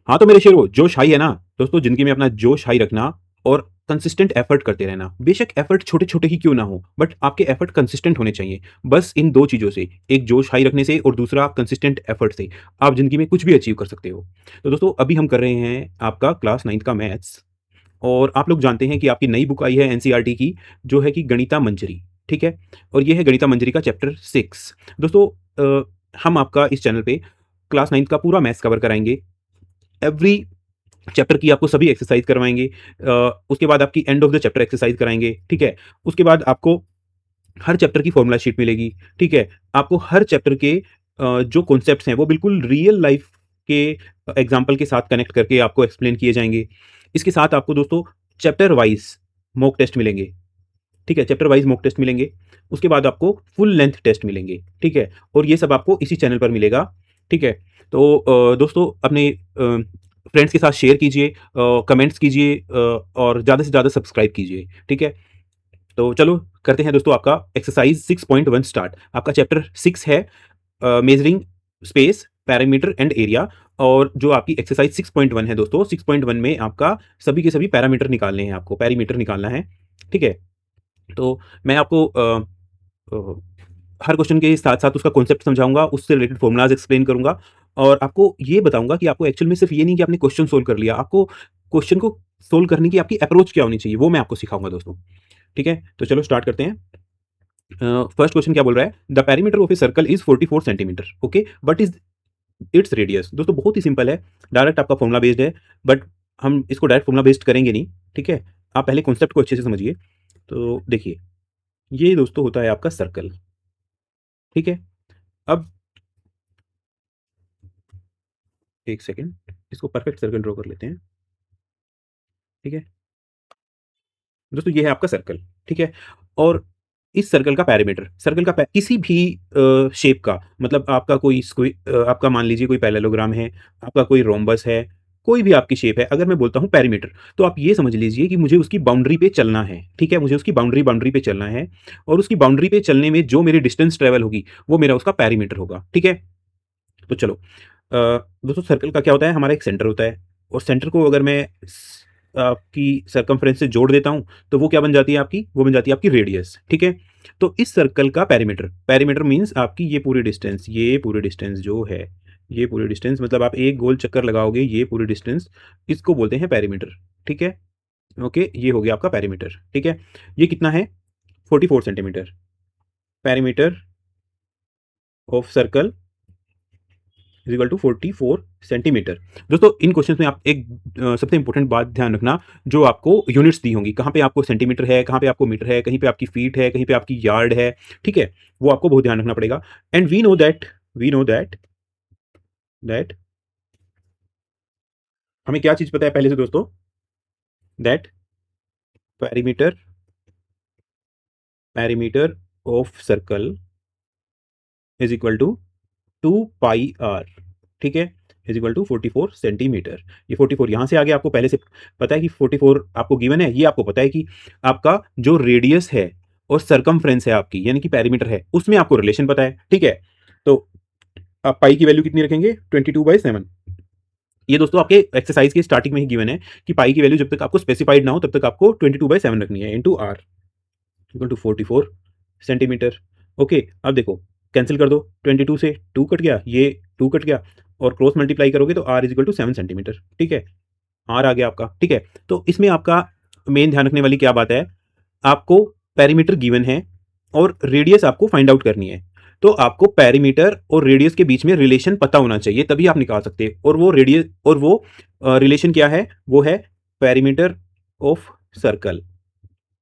हाँ, तो मेरे शेरों, जोश हाई है ना? दोस्तों ज़िंदगी में अपना जोश हाई रखना और कंसिस्टेंट एफर्ट करते रहना। बेशक एफर्ट छोटे-छोटे ही क्यों ना हो, बट आपके एफर्ट कंसिस्टेंट होने चाहिए। बस इन 2 चीज़ों से, एक जोश हाई रखने से और दूसरा कंसिस्टेंट एफर्ट से, आप ज़िंदगी में कुछ भी अचीव कर सकते हो। तो दोस्तों अभी हम कर रहे हैं आपका क्लास 9th का मैथ्स और आप लोग जानते हैं कि आपकी नई बुक आई है एनसीईआरटी की, जो है कि गणिता मंजरी, ठीक है? और ये है गणिता मंजरी का चैप्टर 6। दोस्तों हम आपका इस चैनल पे क्लास 9th का पूरा मैथ्स कवर कराएँगे। एवरी चैप्टर की आपको सभी एक्सरसाइज करवाएँगे। उसके बाद आपकी end of the chapter exercise कराएँगे, ठीक है? उसके बाद आपको हर चैप्टर की फॉर्मूला शीट मिलेगी, ठीक है? आपको हर चैप्टर के जो कॉन्सेप्ट्स हैं वो बिल्कुल रियल लाइफ के एग्ज़ाम्पल के साथ कनेक्ट करके आपको एक्सप्लेन किए जाएँगे। इसके साथ आपको दोस्तों चैप्टर वाइज़ मॉक टेस्ट मिलेंगे, ठीक है? चैप्टर वाइज़ मॉक टेस्ट मिलेंगे। उसके बाद आपको फुल लेंथ टेस्ट मिलेंगे, ठीक है? और ये सब आपको इसी चैनल पर मिलेगा, ठीक है? तो दोस्तों अपने फ्रेंड्स के साथ शेयर कीजिए, कमेंट्स कीजिए, और ज़्यादा से ज़्यादा सब्सक्राइब कीजिए, ठीक है? तो चलो करते हैं दोस्तों आपका एक्सरसाइज 6.1 स्टार्ट। आपका चैप्टर 6 है measuring space, parameter and area. और जो आपकी एक्सरसाइज 6.1 है दोस्तों, 6.1 में आपका सभी के सभी पैरामीटर निकालने हैं, आपको पेरीमीटर निकालना है, ठीक है? तो मैं आपको अ, हर क्वेश्चन के साथ-साथ उसका कॉन्सेप्ट समझाऊँगा, उससे रिलेटेड फ़ॉर्मूलाज़ एक्सप्लेन करूँगा और आपको ये बताऊँगा कि आपको एक्चुअल में सिर्फ़ ये नहीं कि आपने क्वेश्चन सोल्व कर लिया, आपको क्वेश्चन को सोल्व करने की आपकी अप्रोच क्या होनी चाहिए, वो मैं आपको सिखाऊँगा दोस्तों, ठीक है? तो चलो स्टार्ट करते हैं। फर्स्ट क्वेश्चन क्या बोल रहा है? The perimeter of a circle is 44 centimetre, okay? What is its radius? दोस्तों बहुत ही सिंपल है, डायरेक्ट आपका फ़ॉर्मूला बेस्ड है, बट हम इसको डायरेक्ट फ़ॉर्मूला बेस्ड करेंगे नहीं, ठीक है? आप पहले कॉन्सेप्ट को अच्छे से समझिए। तो देखिए, ये दोस्तों होता है आपका सर्कल, ठीक है? अब 1 सेकंड, इसको परफेक्ट सर्कल ड्रॉ कर लेते हैं, ठीक है? दोस्तों ये है आपका सर्कल, ठीक है? और इस सर्कल का पेरीमीटर, सर्कल का किसी भी शेप का, मतलब आपका आपका मान लीजिए कोई पैरेललोग्राम है, आपका कोई रोम्बस है, कोई भी आपकी शेप है, अगर मैं बोलता हूँ पेरीमीटर, तो आप ये समझ लीजिए कि मुझे उसकी बाउंड्री पे चलना है, ठीक है? मुझे उसकी बाउंड्री पे चलना है और उसकी बाउंड्री पे चलने में जो मेरी डिस्टेंस ट्रैवल होगी, वो मेरा उसका पेरीमीटर होगा, ठीक है? तो चलो, दोस्तों सर्कल का क्या होता है, हमारा एक सेंटर होता है और सेंटर को अगर मैं आपकी सरकमफ्रेंस से जोड़ देता हूँ, तो वो क्या बन जाती है आपकी, वो बन जाती है आपकी रेडियस, ठीक है? तो इस सर्कल का पेरीमीटर, पेरीमीटर मीन्स आपकी ये पूरी डिस्टेंस जो है, ये पूरी डिस्टेंस मतलब आप एक गोल चक्कर लगाओगे, ये पूरी डिस्टेंस, इसको बोलते हैं पेरीमीटर, ठीक है? ओके, ये हो गया आपका पेरीमीटर, ठीक है? ये कितना है? 44 centimetre, perimeter of circle is equal to 44 centimetre. दोस्तों इन क्वेश्चंस में आप एक सबसे इंपॉर्टेंट बात ध्यान रखना, जो आपको यूनिट्स दी होंगी, कहाँ पे आपको सेंटीमीटर है, कहाँ पे आपको मीटर है, कहीं पे आपकी फीट है, कहीं पे आपकी यार्ड है, ठीक है? वो आपको बहुत ध्यान रखना पड़ेगा। एंड वी नो दैट हमें क्या चीज़ पता है पहले से दोस्तों, that perimeter perimeter of circle is equal to 2 pi are, ठीक है? Is equal to 44 centimetre. ये 44 यहाँ से आगे आपको पहले से पता है कि 44 आपको गिवन है, ये आपको पता है कि आपका जो रेडियस है और सरकमफ्रेंस है आपकी, यानी कि पेरीमीटर है, उसमें आपको रिलेशन पता है, ठीक है? तो आप पाई की वैल्यू कितनी रखेंगे? 22/7। ये दोस्तों आपके एक्सरसाइज के स्टार्टिंग में ही गिवन है कि पाई की वैल्यू जब तक आपको स्पेसिफाइड ना हो, तब तक आपको 22/7 रखनी है into r equal to 44 centimetre. Okay, अब देखो कैंसिल कर दो, 22 से 2 कट गया, ये 2 कट गया और क्रॉस मल्टीप्लाई करोगे तो r is equal to 7 centimetre, ठीक है? आर आ गया आपका, ठीक है? तो इसमें आपका मेन ध्यान रखने वाली क्या बात है, आपको पेरीमीटर गिवन है और रेडियस आपको फाइंड आउट करनी है। तो आपको पेरीमीटर और रेडियस के बीच में रिलेशन पता होना चाहिए, तभी आप निकाल सकते हैं। और वो रेडियस और वो रिलेशन क्या है, वो है perimeter of circle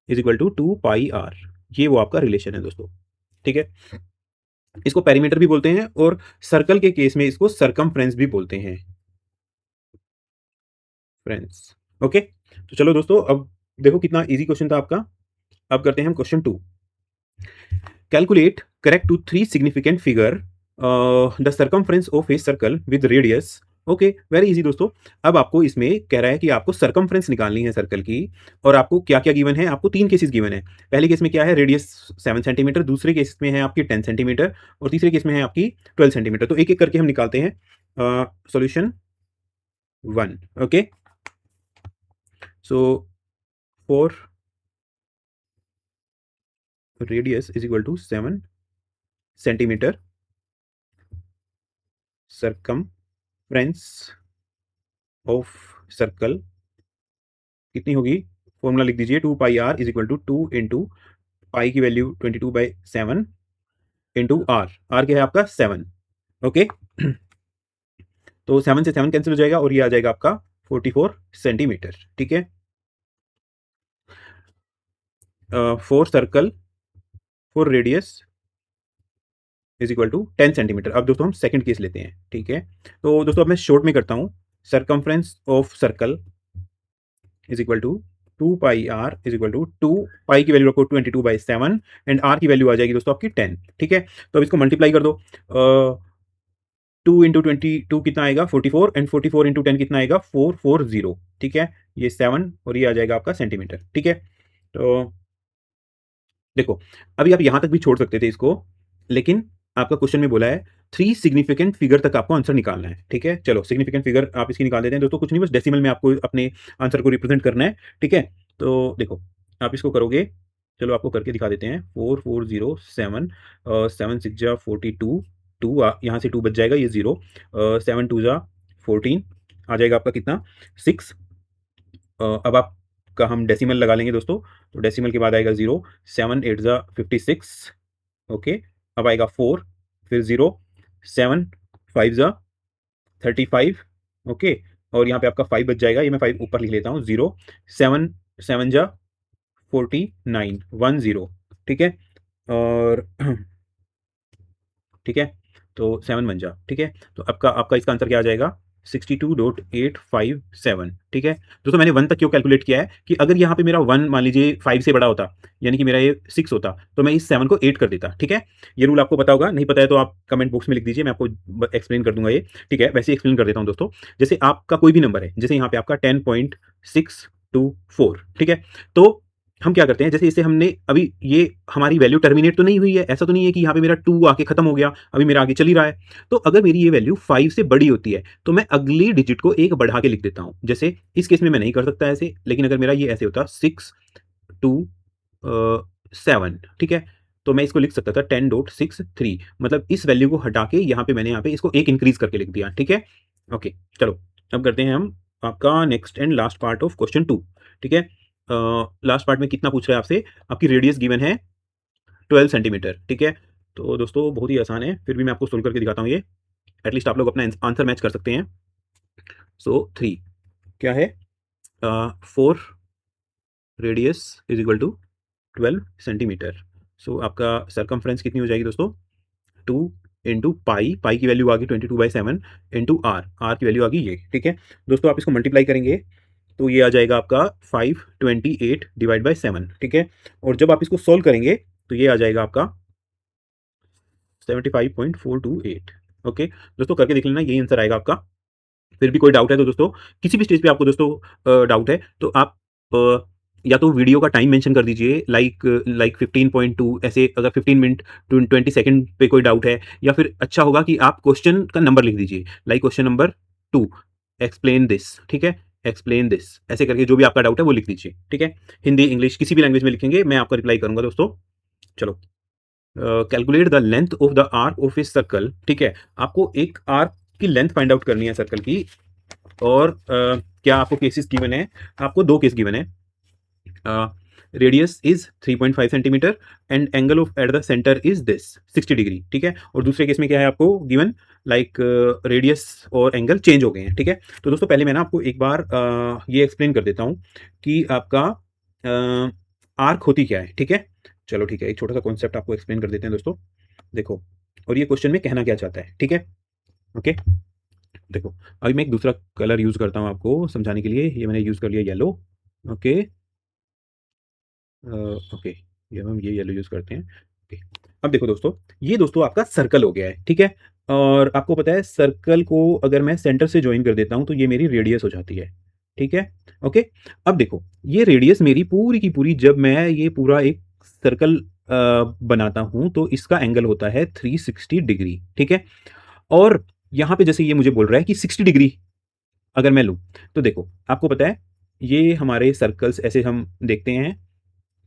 is equal to 2 pi r. ये वो आपका रिलेशन है दोस्तों, ठीक है? इसको पेरीमीटर भी बोलते हैं और सर्कल के केस में इसको सरकमफ्रेंस भी बोलते हैं, फ्रेंड्स, ओके? तो चलो दोस्तों, अब देखो कितना इजी क्वेश्चन था आपका। अब करते हैं हम question 2। Calculate correct to 3 significant figure the circumference of a circle with radius. Okay, very easy दोस्तों। अब आपको इसमें कह रहा है कि आपको सरकमफ्रेंस निकालनी है सर्कल की, और आपको क्या-क्या गिवन है, आपको 3 केसेस गिवन है। पहले केस में क्या है, रेडियस 7 सेंटीमीटर, दूसरे केस में है आपकी 10 सेंटीमीटर और तीसरे केस में है आपकी 12 सेंटीमीटर। तो एक-एक करके हम निकालते हैं। Solution 1. Okay, so for radius is equal to 7 centimeter, circumference of circle कितनी होगी? फॉर्मूला लिख दीजिए, 2 pi are is equal to 2 into pi की वैल्यू 22/7 इंटू आर। आर क्या है आपका? 7। ओके, तो 7 से 7 कैंसिल हो जाएगा और ये आ जाएगा आपका 44 सेंटीमीटर। ठीक है, for circle for radius is equal to 10 centimetre. अब दोस्तों हम सेकंड केस लेते हैं। ठीक है, तो दोस्तों अब मैं शॉर्ट में करता हूँ। Circumference of circle is equal to 2 pi are is equal to 2 pi की वैल्यू रखो 22/7 एंड आर की वैल्यू आ जाएगी दोस्तों आपकी 10। ठीक है, तो अब इसको मल्टीप्लाई कर दो। 2 इंटू 22 कितना आएगा? 44 एंड 44 इंटू 10 कितना आएगा? 440। ठीक है, ये 7 और ये आ जाएगा आपका सेंटीमीटर। ठीक है, तो देखो अभी आप यहां तक भी छोड़ सकते थे इसको, लेकिन आपका क्वेश्चन में बोला है 3 सिग्निफिकेंट फिगर तक आपको आंसर निकालना है। ठीक है, चलो सिग्निफिकेंट फिगर आप इसकी निकाल देते हैं दोस्तों। कुछ नहीं, बस डेसिमल में आपको अपने आंसर को रिप्रेजेंट करना है। ठीक है, तो देखो आप इसको करोगे, चलो आपको करके दिखा देते हैं। 4407, 7 6 जा 42, यहाँ से 2 बच जाएगा, ये 0, 7 2 जा 14 आ जाएगा आपका कितना? 6। अब आपका हम डेसिमल लगा लेंगे दोस्तों, तो डेसिमल के बाद आएगा 0, 7 8 जा 56। ओके, अब आएगा 4, फिर 0, 7 5 जा 35। ओके, और यहाँ पे आपका 5 बच जाएगा, ये मैं 5 ऊपर लिख लेता हूँ। 0 7 7 जा 49, 10। ठीक है, और ठीक है, तो 7 बन जा। ठीक है, तो आपका आपका इसका आंसर क्या आ जाएगा? 62.857। ठीक है दोस्तों, मैंने 1 तक क्यों कैलकुलेट किया है कि अगर यहाँ पे मेरा 1 मान लीजिए 5 से बड़ा होता, यानी कि मेरा ये 6 होता, तो मैं इस 7 को 8 कर देता। ठीक है, ये रूल आपको पता होगा, नहीं पता है तो आप कमेंट बॉक्स में लिख दीजिए, मैं आपको एक्सप्लेन कर दूंगा ये। ठीक है, वैसे एक्सप्लेन कर देता हूँ दोस्तों। जैसे आपका कोई भी नंबर है, जैसे यहाँ पे आपका 10.624। ठीक है, तो हम क्या करते हैं, जैसे इसे हमने अभी ये हमारी वैल्यू टर्मिनेट तो नहीं हुई है, ऐसा तो नहीं है कि यहाँ पे मेरा 2 आके खत्म हो गया, अभी मेरा आगे चल ही रहा है। तो अगर मेरी ये वैल्यू 5 से बड़ी होती है तो मैं अगली डिजिट को एक बढ़ा के लिख देता हूँ। जैसे इस केस में मैं नहीं कर सकता ऐसे, लेकिन अगर मेरा ये ऐसे होता 6 2 7, ठीक है, तो मैं इसको लिख सकता था 10.63। मतलब इस वैल्यू को हटा के यहाँ पे मैंने यहाँ पे इसको एक इंक्रीज करके लिख दिया। ठीक है, ओके, चलो अब करते हैं हम आपका next and last part of question 2। ठीक है, लास्ट पार्ट में कितना पूछ रहा है आपसे? आपकी रेडियस गिवन है 12 सेंटीमीटर। ठीक है, तो दोस्तों बहुत ही आसान है, फिर भी मैं आपको सोल्व करके दिखाता हूँ ये, एटलीस्ट आप लोग अपना आंसर मैच कर सकते हैं। सो 3 क्या है? 4 radius is equal to 12 centimetre. So आपका सरकमफ्रेंस कितनी हो जाएगी दोस्तों? 2 इंटू पाई, पाई की वैल्यू आ गई 22/7 इंटू आर, आर की वैल्यू आ गई ये। ठीक है दोस्तों, आप इसको मल्टीप्लाई करेंगे तो ये आ जाएगा आपका 528/7। ठीक है, और जब आप इसको सोल्व करेंगे तो ये आ जाएगा आपका 75.428। ओके दोस्तों, करके देख लेना, यही आंसर आएगा आपका। फिर भी कोई डाउट है तो दोस्तों, किसी भी स्टेज पे आपको दोस्तों डाउट है तो आप या तो वीडियो का टाइम मेंशन कर दीजिए, लाइक 15.2 ऐसे, अगर 15 मिनट 20 सेकंड पे कोई डाउट है, या फिर अच्छा होगा कि आप क्वेश्चन का नंबर लिख दीजिए, like question number 2, explain this. ठीक है, एक्सप्लेन दिस ऐसे करके जो भी आपका डाउट है वो लिख दीजिए। ठीक है, हिंदी इंग्लिश किसी भी लैंग्वेज में लिखेंगे, मैं आपका रिप्लाई करूंगा दोस्तों। चलो, calculate the length of the arc of a circle. ठीक है, आपको एक आर्क की लेंथ फाइंड आउट करनी है सर्कल की, और क्या आपको केसेस गिवन है? आपको 2 केस गिवन है। Radius is 3.5 centimetre and angle of at the centre is this 60 degree. ठीक है, और दूसरे केस में क्या है आपको गिवन? लाइक रेडियस और एंगल चेंज हो गए हैं। ठीक है, तो दोस्तों पहले मैं ना आपको एक बार ये एक्सप्लेन कर देता हूँ कि आपका आर्क होती क्या है। ठीक है, चलो ठीक है, एक छोटा सा कॉन्सेप्ट आपको एक्सप्लेन कर देते हैं दोस्तों। देखो, और ये क्वेश्चन में कहना क्या चाहता है। ठीक है, ओके, देखो अभी मैं एक दूसरा कलर यूज करता हूँ आपको समझाने के लिए। ये मैंने यूज कर लिया येलो। ओके, ओके, ये हम ये येलो यूज करते हैं। ओके, अब देखो दोस्तों, ये दोस्तों आपका सर्कल हो गया है। ठीक है, और आपको पता है सर्कल को अगर मैं सेंटर से ज्वाइन कर देता हूं तो ये मेरी रेडियस हो जाती है। ठीक है, ओके, अब देखो ये रेडियस मेरी पूरी की पूरी, जब मैं ये पूरा एक सर्कल बनाता हूं तो इसका एंगल होता है 360 डिग्री। ठीक है, और यहां पे जैसे ये मुझे बोल रहा है कि 60 डिग्री अगर मैं लूँ, तो देखो आपको पता है ये हमारे सर्कल्स ऐसे हम देखते हैं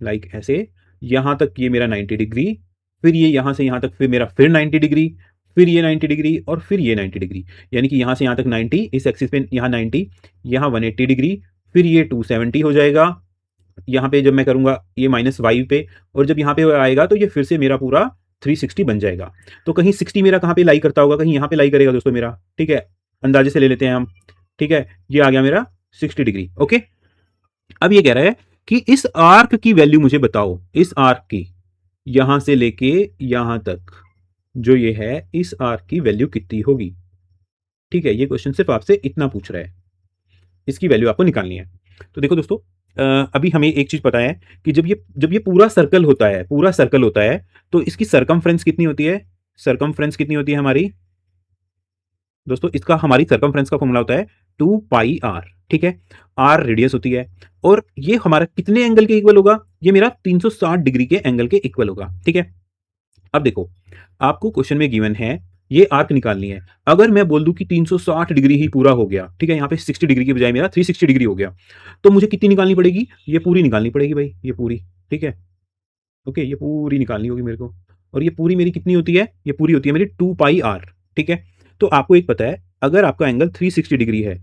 लाइक ऐसे, यहाँ तक ये मेरा 90 डिग्री, फिर ये यहाँ से यहाँ तक फिर मेरा फिर 90 डिग्री, फिर ये 90 डिग्री और फिर ये 90 डिग्री। यानी कि यहाँ से यहाँ तक 90, इस एक्सिस पे यहाँ 90, यहाँ 180 डिग्री, फिर ये 270 हो जाएगा। यहाँ पे जब मैं करूँगा ये -y पे, और जब यहाँ पे आएगा तो ये फिर से मेरा पूरा 360 बन जाएगा। तो कहीं 60 मेरा कहाँ पे लाई करता होगा? कहीं यहाँ पे लाई करेगा दोस्तों मेरा, ठीक है? अंदाज़े से ले लेते हैं हम, ठीक है? ये आ गया मेरा 60 डिग्री, ओके? अब ये कह रहा है कि इस आर्क की वैल्यू मुझे बताओ, इस आर्क की, यहां से लेके यहां तक जो ये है, इस आर्क की वैल्यू कितनी होगी? ठीक है, ये क्वेश्चन सिर्फ आपसे इतना पूछ रहा है, इसकी वैल्यू आपको निकालनी है। तो देखो दोस्तों, अभी हमें एक चीज पता है कि जब ये पूरा सर्कल होता है, पूरा सर्कल होता है, तो इसकी सरकमफ्रेंस कितनी होती है? सरकमफ्रेंस कितनी होती है हमारी दोस्तों? इसका हमारी सरकमफ्रेंस का फॉर्मूला होता है 2πr, ठीक है? आर रेडियस होती है, और ये हमारा कितने एंगल के इक्वल होगा? ये मेरा 360 डिग्री के एंगल के इक्वल होगा, ठीक है? अब देखो, आपको क्वेश्चन में गिवन है ये आर्क निकालनी है। अगर मैं बोल दूं कि 360 डिग्री ही पूरा हो गया, ठीक है, यहाँ पे 60 डिग्री की बजाय मेरा 360 डिग्री हो गया, तो मुझे कितनी निकालनी पड़ेगी? ये पूरी निकालनी पड़ेगी भाई, ये पूरी, ठीक है? ओके, ये पूरी निकालनी होगी मेरे को। और ये पूरी मेरी कितनी होती है? ये पूरी होती है मेरी 2πr, ठीक है? तो आपको एक पता है, अगर आपका एंगल 360 डिग्री है,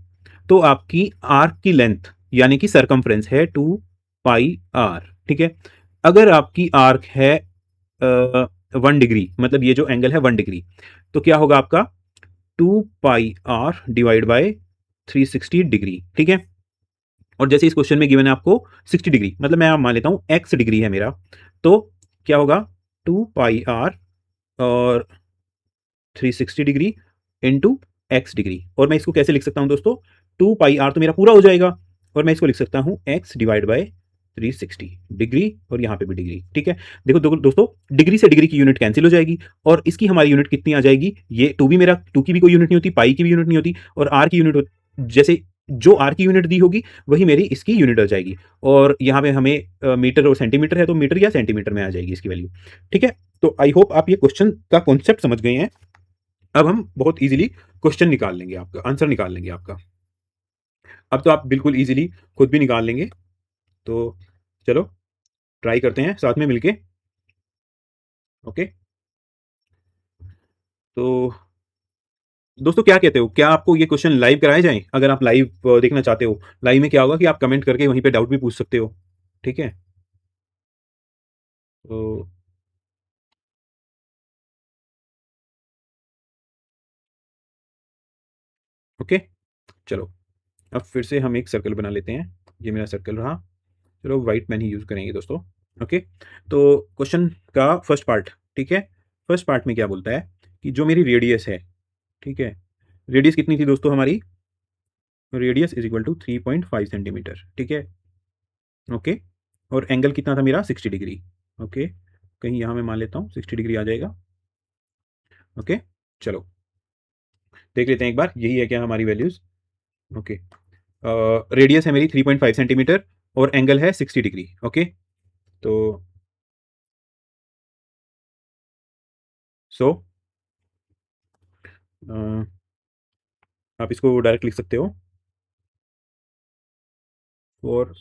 तो आपकी आर्क की लेंथ यानी कि सरकमफ्रेंस है 2πr, ठीक है? अगर आपकी आर्क है 1 डिग्री, मतलब ये जो एंगल है 1 डिग्री, तो क्या होगा आपका? 2πr डिवाइड बाय 360 डिग्री, ठीक है? और जैसे इस क्वेश्चन में गिवन है आपको 60 डिग्री, मतलब मैं मान लेता हूं x डिग्री है मेरा, तो क्या होगा? 2πr और 360 डिग्री इंटू एक्स डिग्री। और मैं इसको कैसे लिख सकता हूं दोस्तों? 2πr तो मेरा पूरा हो जाएगा, और मैं इसको लिख सकता हूं x डिवाइड बाय 360 डिग्री, और यहाँ पे भी डिग्री, ठीक है? देखो दोस्तों, डिग्री से डिग्री की यूनिट कैंसिल हो जाएगी, और इसकी हमारी यूनिट कितनी आ जाएगी? ये टू भी मेरा, टू की भी कोई यूनिट नहीं होती, पाई की भी यूनिट नहीं होती, और आर की यूनिट जैसे जो आर की यूनिट दी होगी वही मेरी इसकी यूनिट आ जाएगी। और यहाँ पे हमें मीटर और सेंटीमीटर है, तो मीटर या सेंटीमीटर में आ जाएगी इसकी वैल्यू, ठीक है? तो आई होप आप ये क्वेश्चन का कॉन्सेप्ट समझ गए हैं। अब हम बहुत इजीली क्वेश्चन निकाल लेंगे, आपका आंसर निकाल लेंगे आपका। अब तो आप बिल्कुल इजीली खुद भी निकाल लेंगे, तो चलो ट्राई करते हैं साथ में मिलके, ओके? तो दोस्तों क्या कहते हो, क्या आपको ये क्वेश्चन लाइव कराए जाएं? अगर आप लाइव देखना चाहते हो, लाइव में क्या होगा कि आप कमेंट करके वहीं पे डाउट भी पूछ सकते हो, ठीक है? तो ओके, चलो अब फिर से हम एक सर्कल बना लेते हैं। ये मेरा सर्कल रहा, चलो व्हाइट पेन ही यूज करेंगे दोस्तों, ओके? तो क्वेश्चन का फर्स्ट पार्ट, ठीक है? फर्स्ट पार्ट में क्या बोलता है कि जो मेरी रेडियस है, ठीक है, रेडियस कितनी थी दोस्तों हमारी? Radius is equal to 3.5 centimetre, ठीक है? ओके, और एंगल कितना था मेरा? 60 डिग्री, ओके? कहीं यहाँ मैं मान लेता हूँ 60 डिग्री आ जाएगा, ओके? चलो देख लेते हैं एक बार, यही है क्या हमारी वैल्यूज? ओके, रेडियस है मेरी 3.5 सेंटीमीटर, और एंगल है 60 डिग्री, ओके? तो सो आप इसको डायरेक्ट लिख सकते हो, और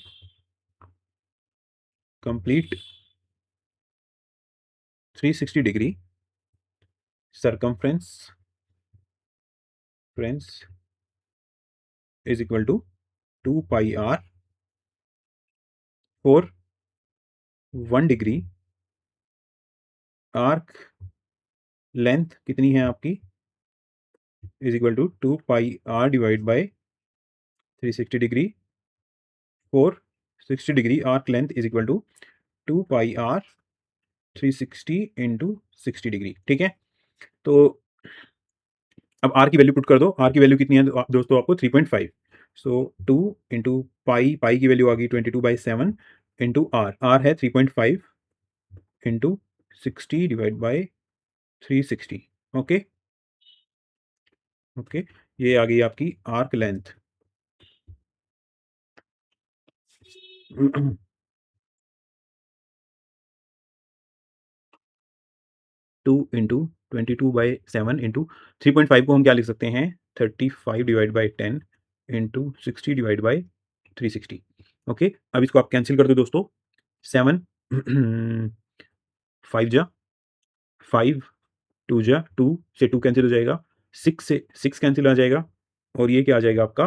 कंप्लीट 360 डिग्री सरकमफ्रेंस फ्रेंस is equal to 2πr for 1 degree, arc length कितनी है आपकी? Is equal to 2πr divide by 360 degree for 60 degree, arc length is equal to 2πr 360 into 60 degree, ठीक है? तो अब आर की वैल्यू पुट कर दो, आर की वैल्यू कितनी है दोस्तों आपको? 3.5, सो 2 इंटू पाई, पाई की वैल्यू आ गई 22/7 इंटू आर, आर है 3.5 into 60 divide by 360, okay? Okay, ये आ गई आपकी आर्क लेंथ। 2 इंटू 22/7 इंटू 3.5 को हम क्या लिख सकते हैं? 35 divide by 10 into 60 divide by 360। Okay, अब इसको आप कैंसिल कर दो दोस्तों। 7 5 जा 5, 2 जा 2 से 2 कैंसिल हो जाएगा, 6 से 6 कैंसिल आ जाएगा, और ये क्या आ जाएगा आपका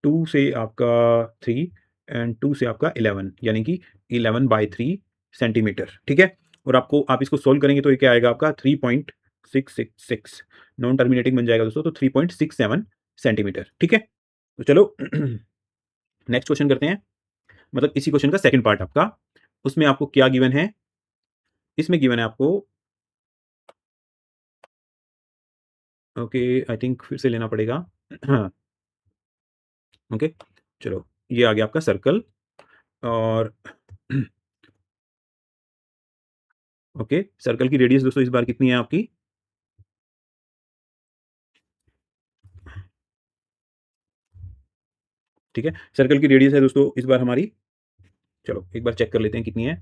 2 से आपका 3 एंड 2 से आपका 11, यानी कि 11/3 सेंटीमीटर, ठीक है। और आपको आप इसको सोल्व करेंगे तो ये क्या आएगा आपका 3.666, नॉन टर्मिनेटिंग बन जाएगा दोस्तों, तो 3.67 सेंटीमीटर, ठीक है। तो चलो नेक्स्ट क्वेश्चन करते हैं, मतलब इसी क्वेश्चन का सेकंड पार्ट आपका। उसमें आपको क्या गिवन है, इसमें गिवन है आपको, ओके, आई थिंक फिर से लेना पड़ेगा। हाँ, ओके, चलो ये आ गया आपका सर्कल, और ओके, सर्कल की रेडियस दोस्तों इस बार कितनी है आपकी, ठीक है, सर्कल की रेडियस है दोस्तों इस बार हमारी, चलो एक बार चेक कर लेते हैं कितनी है,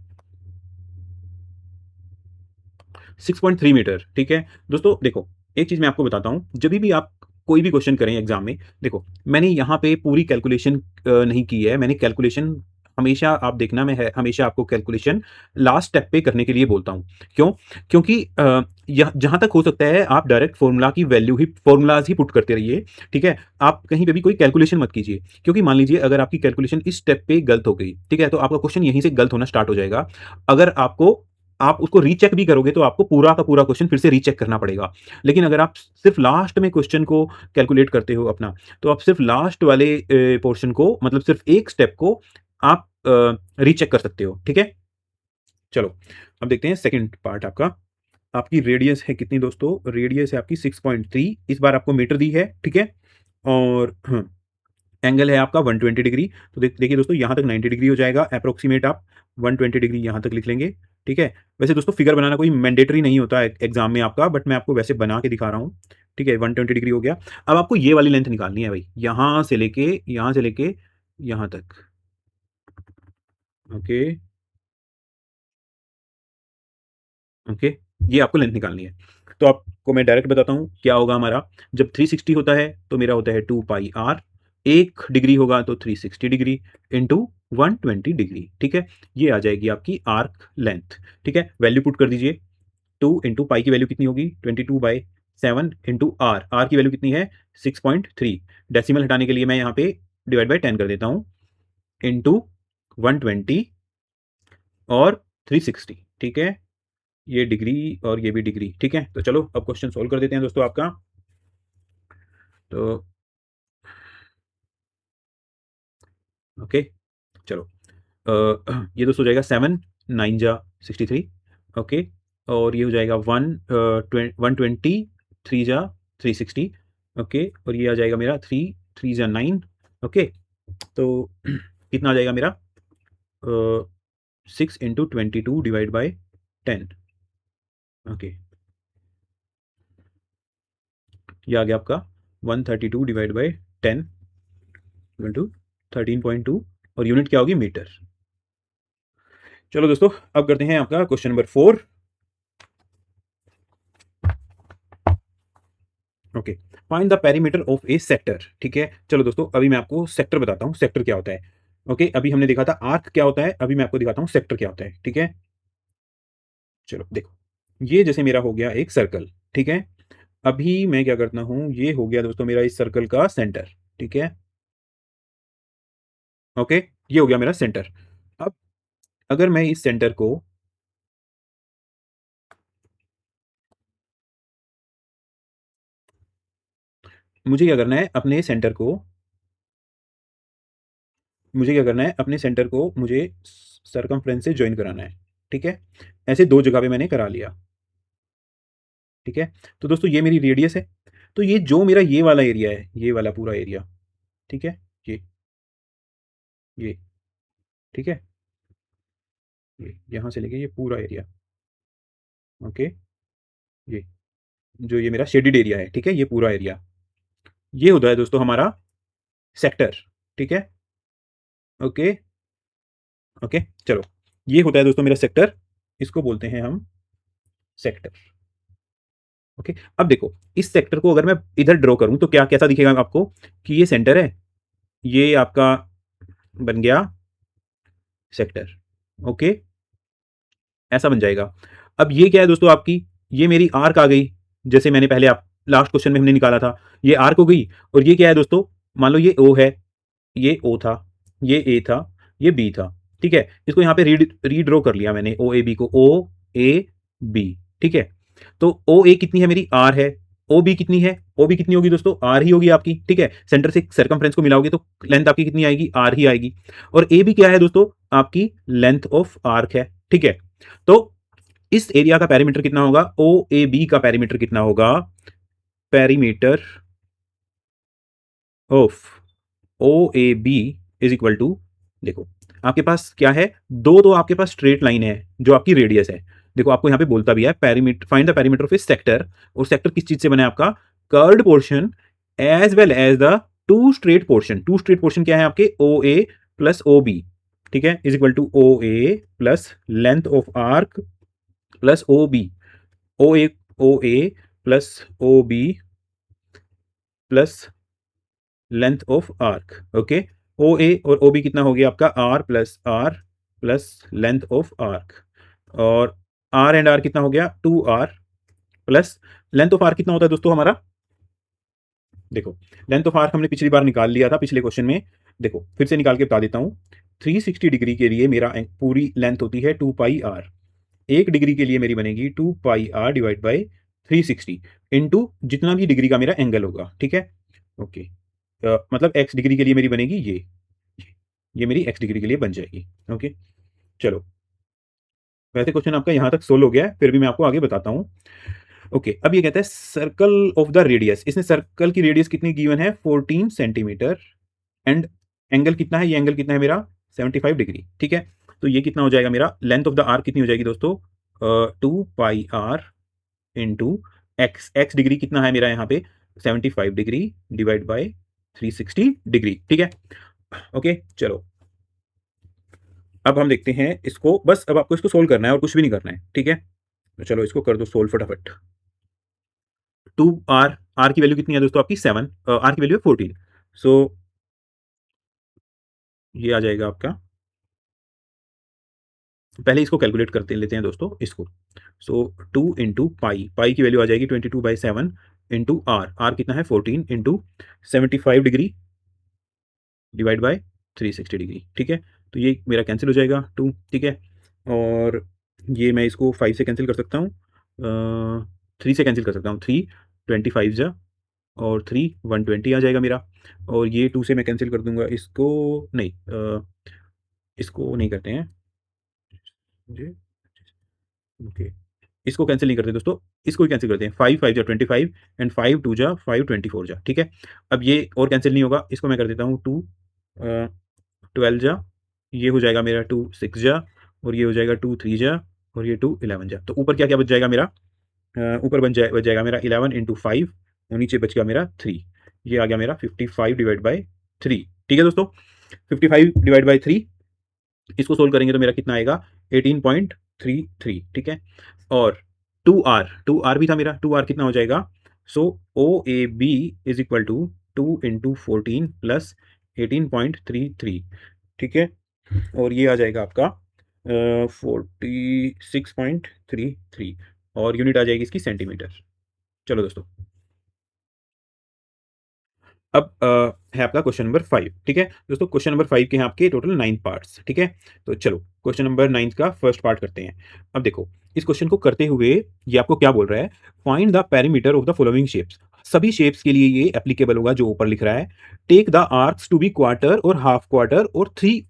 6.3 मीटर, ठीक है। दोस्तों देखो, एक चीज़ मैं आपको बताता हूँ, जभी भी आप कोई भी क्वेश्चन करें एग्जाम में, देखो मैंने यहाँ पे पूरी कैलकुलेशन नहीं की है, मैंने कैलकुलेशन हमेशा, आप देखना मैं है हमेशा आपको कैलकुलेशन लास्ट स्टेप पे करने के लिए बोलता हूँ। क्यों? क्योंकि जहाँ तक हो सकता है आप डायरेक्ट फॉर्मूला की वैल्यू ही, फॉर्मूलाज ही पुट करते रहिए, ठीक है। आप कहीं पे भी कोई कैलकुलेशन मत कीजिए, क्योंकि मान लीजिए अगर आपकी कैलकुलेशन इस स्टेप पे गलत हो गई, ठीक है, तो आपका क्वेश्चन यहीं से गलत होना स्टार्ट हो जाएगा। अगर आपको, आप उसको रीचेक भी करोगे तो आपको पूरा का पूरा क्वेश्चन फिर से रीचेक करना पड़ेगा। लेकिन अगर आप सिर्फ लास्ट में क्वेश्चन को कैलकुलेट करते हो अपना, तो आप सिर्फ लास्ट वाले पोर्शन को, मतलब सिर्फ एक स्टेप को आप रीचेक कर सकते हो, ठीक है। चलो अब देखते हैं सेकंड पार्ट आपका। आपकी रेडियस है कितनी दोस्तों, रेडियस है आपकी 6.3, इस बार आपको मीटर दी है, ठीक है। और एंगल है आपका 120 डिग्री, तो देखिए दोस्तों यहाँ तक 90 डिग्री हो जाएगा, अप्रोक्सीमेट आप 120 डिग्री यहाँ तक लिख लेंगे, ठीक है। वैसे दोस्तों फिगर बनाना कोई मैंडेटरी नहीं होता है एग्जाम में आपका, बट मैं आपको वैसे बना के दिखा रहा हूँ, ठीक है। 120 डिग्री हो गया। अब आपको ये वाली लेंथ निकालनी है भाई, यहाँ से लेके यहाँ तक, ओके, ओके, ये आपको लेंथ निकालनी है। तो आपको मैं डायरेक्ट बताता हूँ क्या होगा हमारा। जब 360 होता है तो मेरा होता है 2 पाई आर, 1 डिग्री होगा तो 360 डिग्री इंटू 120 डिग्री, ठीक है। ये आ जाएगी आपकी आर्क लेंथ, ठीक है। वैल्यू पुट कर दीजिए, 2 इंटू पाई की वैल्यू कितनी होगी 22/7 इंटू आर, आर की वैल्यू कितनी है 6.3, डेसिमल हटाने के लिए मैं यहाँ पे डिवाइड बाई 10 कर देता हूँ, इंटू 120 और 360, ठीक है। ये डिग्री और ये भी डिग्री, ठीक है। तो चलो अब क्वेश्चन सोल्व कर देते हैं दोस्तों आपका। तो ओके, चलो ये दोस्तों हो जाएगा 7 9 जा 63, ओके, और ये हो जाएगा 120, 3 जा 360, ओके, और ये आ जाएगा मेरा 3 3 जा 9, ओके। तो कितना आ जाएगा मेरा 6 इंटू 22 डिवाइड बाई 10, ओके, ये आ गया आपका 132 डिवाइड बाई 10 इंटू 13.2, और यूनिट क्या होगी मीटर। चलो दोस्तों अब करते हैं आपका question number 4, okay, find the perimeter of a sector, ठीक है। चलो दोस्तों अभी मैं आपको सेक्टर बताता हूँ, सेक्टर क्या होता है, ओके। अभी हमने देखा था आर्क क्या होता है, अभी मैं आपको दिखाता हूँ सेक्टर क्या होता है, ठीक है। चलो देखो, ये जैसे मेरा हो गया एक सर्कल, ठीक है। अभी मैं क्या करता हूँ, ये हो गया दोस्तों मेरा इस सर्कल का सेंटर, ठीक है, ओके, ये हो गया मेरा सेंटर। अब अगर मैं इस सेंटर को, मुझे क्या करना है अपने सेंटर को, मुझे क्या करना है अपने सेंटर को, मुझे सरकमफ्रेंस से ज्वाइन कराना है, ठीक है। ऐसे दो जगह पे मैंने करा लिया, ठीक है। तो दोस्तों ये मेरी रेडियस है, तो ये जो मेरा ये वाला एरिया है, ये वाला पूरा एरिया, ठीक है, ये ठीक है, ये यहाँ से लेके ये पूरा एरिया, ओके, ये जो ये मेरा शेडिड एरिया है, ठीक है, ये पूरा एरिया, ये होता है दोस्तों हमारा सेक्टर, ठीक है, ओके, ओके। चलो ये होता है दोस्तों मेरा सेक्टर, इसको बोलते हैं हम सेक्टर, ओके। अब देखो इस सेक्टर को अगर मैं इधर ड्रॉ करूं तो क्या कैसा दिखेगा आपको, कि ये सेंटर है, ये आपका बन गया सेक्टर। ओके, ऐसा बन जाएगा। अब ये क्या है दोस्तों आपकी, ये मेरी आर्क आ गई, जैसे मैंने पहले आप लास्ट क्वेश्चन में हमने निकाला था, ये आर्क हो गई। और ये क्या है दोस्तों, मान लो ये ओ है, ये ओ था, ये ए था, ये बी था। ठीक है, इसको यहाँ पे रीड्रॉ कर लिया मैंने, ओ ए बी को, ओ ए बी। ठीक है, तो ओ ए कितनी है मेरी, आर है। ओ बी कितनी है, ओ बी कितनी होगी दोस्तों, आर ही होगी आपकी। ठीक है, सेंटर से सर्कमफ्रेंस को मिलाओगे तो लेंथ आपकी कितनी आएगी, आर ही आएगी। और ए बी क्या है दोस्तों, आपकी लेंथ ऑफ आर्क है। ठीक है, तो इस एरिया का पेरीमीटर कितना होगा, ओ ए बी का पेरीमीटर कितना होगा, perimeter of O A B is equal to, देखो आपके पास क्या है, दो तो आपके पास स्ट्रेट लाइन है जो आपकी रेडियस है। देखो आपको यहां पे बोलता भी है perimeter, find the perimeter of a sector, और सेक्टर किस चीज से बना है आपका, curved portion as well as the two straight portion. Two straight portion क्या है आपके, ओ ए प्लस ओ बी। ठीक है, is equal to O A plus length of arc plus O B, O A plus O B plus length of arc. Okay, O A और O B कितना हो गया आपका, R plus length of arc. और R and R कितना हो गया, 2r plus length of arc कितना होता है दोस्तों हमारा, देखो लेंथ ऑफ आर्क हमने पिछली बार निकाल लिया था पिछले क्वेश्चन में। देखो फिर से निकाल के बता देता हूं, 360 डिग्री के लिए मेरा पूरी लेंथ होती है 2 पाई आर। 1 डिग्री के लिए मेरी बनेगी 2 pi R divide by 360 into जितना भी डिग्री का मेरा एंगल होगा। ठीक है, ओके, मतलब एक्स डिग्री के लिए मेरी बनेगी ये मेरी एक्स डिग्री के लिए बन जाएगी। ओके, चलो, वैसे क्वेश्चन आपका यहां तक सोल्व हो गया है, फिर भी मैं आपको आगे बताता हूं। ओके, अब ये कहता है सर्कल ऑफ द रेडियस, इसने सर्कल की रेडियस कितनी गिवन है, 14 सेंटीमीटर, एंड एंगल कितना है, ये एंगल कितना है मेरा, 75 डिग्री। ठीक है, तो ये कितना हो जाएगा मेरा, लेंथ ऑफ द आर्क कितनी हो जाएगी दोस्तों, 2 pi R into x, x degree कितना है मेरा यहाँ पे, 75 डिग्री डिवाइड बाई 360 डिग्री। ठीक है, ओके, चलो अब हम देखते हैं इसको, बस अब आपको इसको सोल्व करना है और कुछ भी नहीं करना है। ठीक है, तो चलो इसको कर दो सोल्व फटाफट। 2 आर, आर की वैल्यू कितनी है दोस्तों आपकी 7, आर की वैल्यू है 14। सो ये आ जाएगा आपका, पहले इसको कैलकुलेट करते लेते हैं दोस्तों इसको। सो 2 इंटू पाई, पाई की वैल्यू आ जाएगी 22/7 इंटू आर, आर कितना है 14 into 75 degree divide by 360 degree. ठीक है, तो ये मेरा कैंसिल हो जाएगा 2। ठीक है, और ये मैं इसको 5 से कैंसिल कर सकता हूँ, 3 से कैंसिल कर सकता हूँ, 3 25 जा, और 3 120 आ जाएगा मेरा। और ये 2 से मैं कैंसिल कर दूंगा इसको, नहीं इसको नहीं करते हैं जी। ओके, इसको कैंसिल नहीं करते दोस्तों, इसको ही कैंसिल करते हैं, 5 5 जा 25 एंड 5 2 जा 5 24 जा। ठीक है, अब ये और कैंसिल नहीं होगा, इसको मैं कर देता हूँ 2 12 जा, ये हो जाएगा मेरा 2 6 जा, और ये हो जाएगा 2 3 जा, और ये 2 11 जा। तो ऊपर क्या क्या बच जाएगा मेरा, ऊपर बच जाएगा मेरा 11 इंटू 5, और नीचे बच गया मेरा 3। ये आ गया मेरा 55 डिवाइड बाई 3। ठीक है दोस्तों, 55 डिवाइड बाई 3, इसको सोल्व करेंगे तो मेरा कितना आएगा, 18.33। ठीक है, और 2 आर भी था मेरा, 2 आर कितना हो जाएगा, so O A B is equal to 2 into 14 plus 18.33। ठीक है, और ये आ जाएगा आपका 46.33, और यूनिट आ जाएगी इसकी सेंटीमीटर। चलो दोस्तों, अब है आपका क्वेश्चन नंबर 5। ठीक है दोस्तों, क्वेश्चन नंबर 5 के हैं आपके टोटल 9 पार्ट्स। ठीक है, तो चलो क्वेश्चन नंबर 9 का फर्स्ट पार्ट करते हैं। अब देखो इस क्वेश्चन को करते हुए ये आपको क्या बोल रहा है, find the perimeter of the following shapes. सभी शेप्स के लिए ये एप्लीकेबल होगा जो ऊपर लिख रहा है। Take the arcs to be quarter और हाफ क्वार्टर और three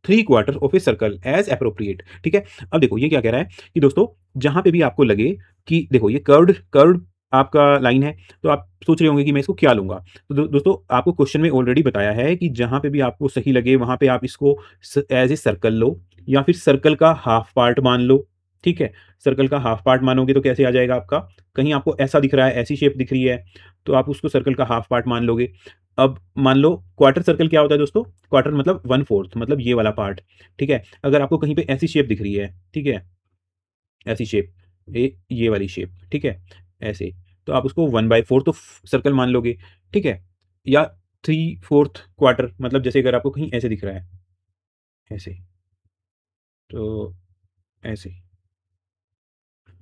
three quarter of a circle as appropriate. ठीक है, अब देखो ये क्या कह रहा है कि दोस्तों जहां पे भी आपको लगे कि देखो ये कर्व्ड कर्व्ड आपका लाइन है, तो आप सोच रहे होंगे कि मैं इसको क्या लूंगा। तो दोस्तों आपको क्वेश्चन में ऑलरेडी बताया है कि जहां पे भी आपको सही लगे वहां पे आप इसको एज ए सर्कल लो, या फिर सर्कल का हाफ पार्ट मान लो। ठीक है, सर्कल का हाफ पार्ट मानोगे तो कैसे आ जाएगा आपका, कहीं आपको ऐसा दिख रहा है, ऐसी शेप दिख रही है, तो आप उसको सर्कल का हाफ पार्ट मान लोगे। अब मान लो क्वार्टर सर्कल क्या होता है दोस्तों, क्वार्टर मतलब 1/4, मतलब ये वाला पार्ट। ठीक है, अगर आपको कहीं पे ऐसी शेप दिख रही है, ठीक है, ऐसी शेप, ये वाली शेप, ठीक है, ऐसे, तो आप उसको 1/4 तो सर्कल मान लोगे। ठीक है, या 3/4 क्वार्टर, मतलब जैसे अगर आपको कहीं ऐसे दिख रहा है, ऐसे, तो ऐसे,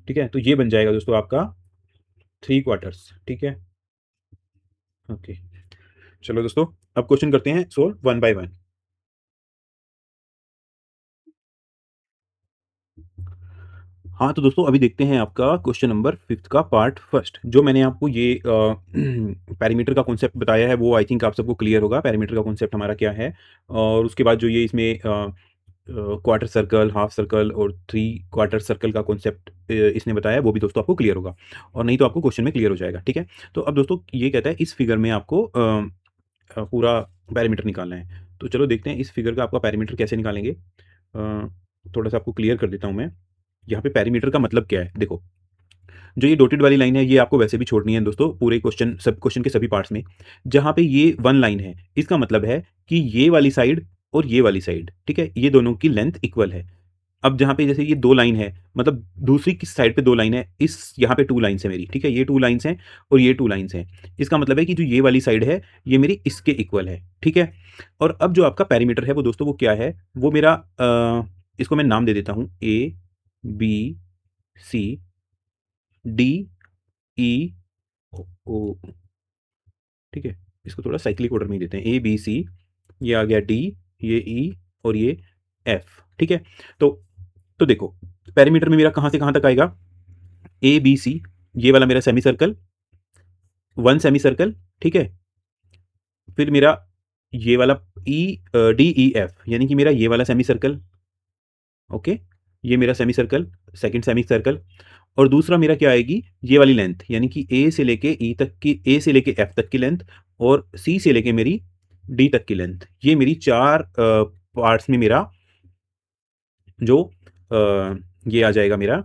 ठीक है? तो ये बन जाएगा दोस्तों आपका 3 क्वार्टर्स, ठीक है? ओके। चलो दोस्तों, अब क्वेश्चन करते हैं सोल्व वन बाय वन। हाँ, तो दोस्तों अभी देखते हैं आपका क्वेश्चन नंबर 5th का पार्ट फर्स्ट। जो मैंने आपको ये पैरामीटर का कॉन्सेप्ट बताया है, वो आई थिंक आप सबको क्लियर होगा, पैरामीटर का कॉन्सेप्ट हमारा क्या है। और उसके बाद जो ये इसमें क्वार्टर सर्कल, हाफ सर्कल और 3 क्वार्टर सर्कल का कॉन्सेप्ट इसने बताया है, वो भी दोस्तों आपको क्लियर होगा, और नहीं तो आपको क्वेश्चन में क्लियर हो जाएगा, ठीक है? तो अब दोस्तों ये कहता है इस फिगर में आपको पूरा पैरामीटर निकालना है। तो चलो देखते हैं इस फिगर का आपका पैरामीटर कैसे निकालेंगे। थोड़ा-सा आपको क्लियर कर देता हूँ मैं। यहाँ पे पेरीमीटर का मतलब क्या है? देखो, जो ये डॉटेड वाली लाइन है, ये आपको वैसे भी छोड़नी है दोस्तों, पूरे क्वेश्चन सब क्वेश्चन के सभी पार्ट्स में। जहाँ पे ये 1 लाइन है, इसका मतलब है कि ये वाली साइड और ये वाली साइड, ठीक है? ये दोनों की लेंथ इक्वल है। अब जहाँ पे जैसे ये 2 लाइन है, मतलब दूसरी किस साइड पे 2 लाइन है, इस यहाँ पे 2 लाइन्स है मेरी, ठीक है? ये 2 लाइन्स हैं और ये 2 लाइन्स हैं। इसका मतलब है कि जो ये वाली साइड है, ये मेरी इसके इक्वल है, ठीक है? और अब जो आपका पेरीमीटर है, वो दोस्तों वो क्या है? वो मेरा इसको मैं नाम दे देता हूँ ए, बी, सी, डी, ई, ओ, ठीक है? इसको थोड़ा साइक्लिक ऑर्डर में ही देते हैं, ए, बी, सी, ये आ गया डी, ये ई और ये एफ, ठीक है? तो देखो, पेरीमीटर में मेरा कहाँ से कहाँ तक आएगा? ए, बी, सी, ये वाला मेरा सेमी सर्कल, 1 सेमी सर्कल, ठीक है? फिर मेरा ये वाला ई डी, ई, एफ, यानी कि मेरा ये वाला सेमी सर्कल, ओके? ये मेरा semi circle, second semi circle. और दूसरा मेरा क्या आएगी? ये वाली लेंथ, यानी कि ए से लेके ई तक की, ए से लेके एफ तक की लेंथ, और सी से लेके मेरी डी तक की लेंथ। ये मेरी 4 पार्ट्स में मेरा जो ये आ जाएगा, मेरा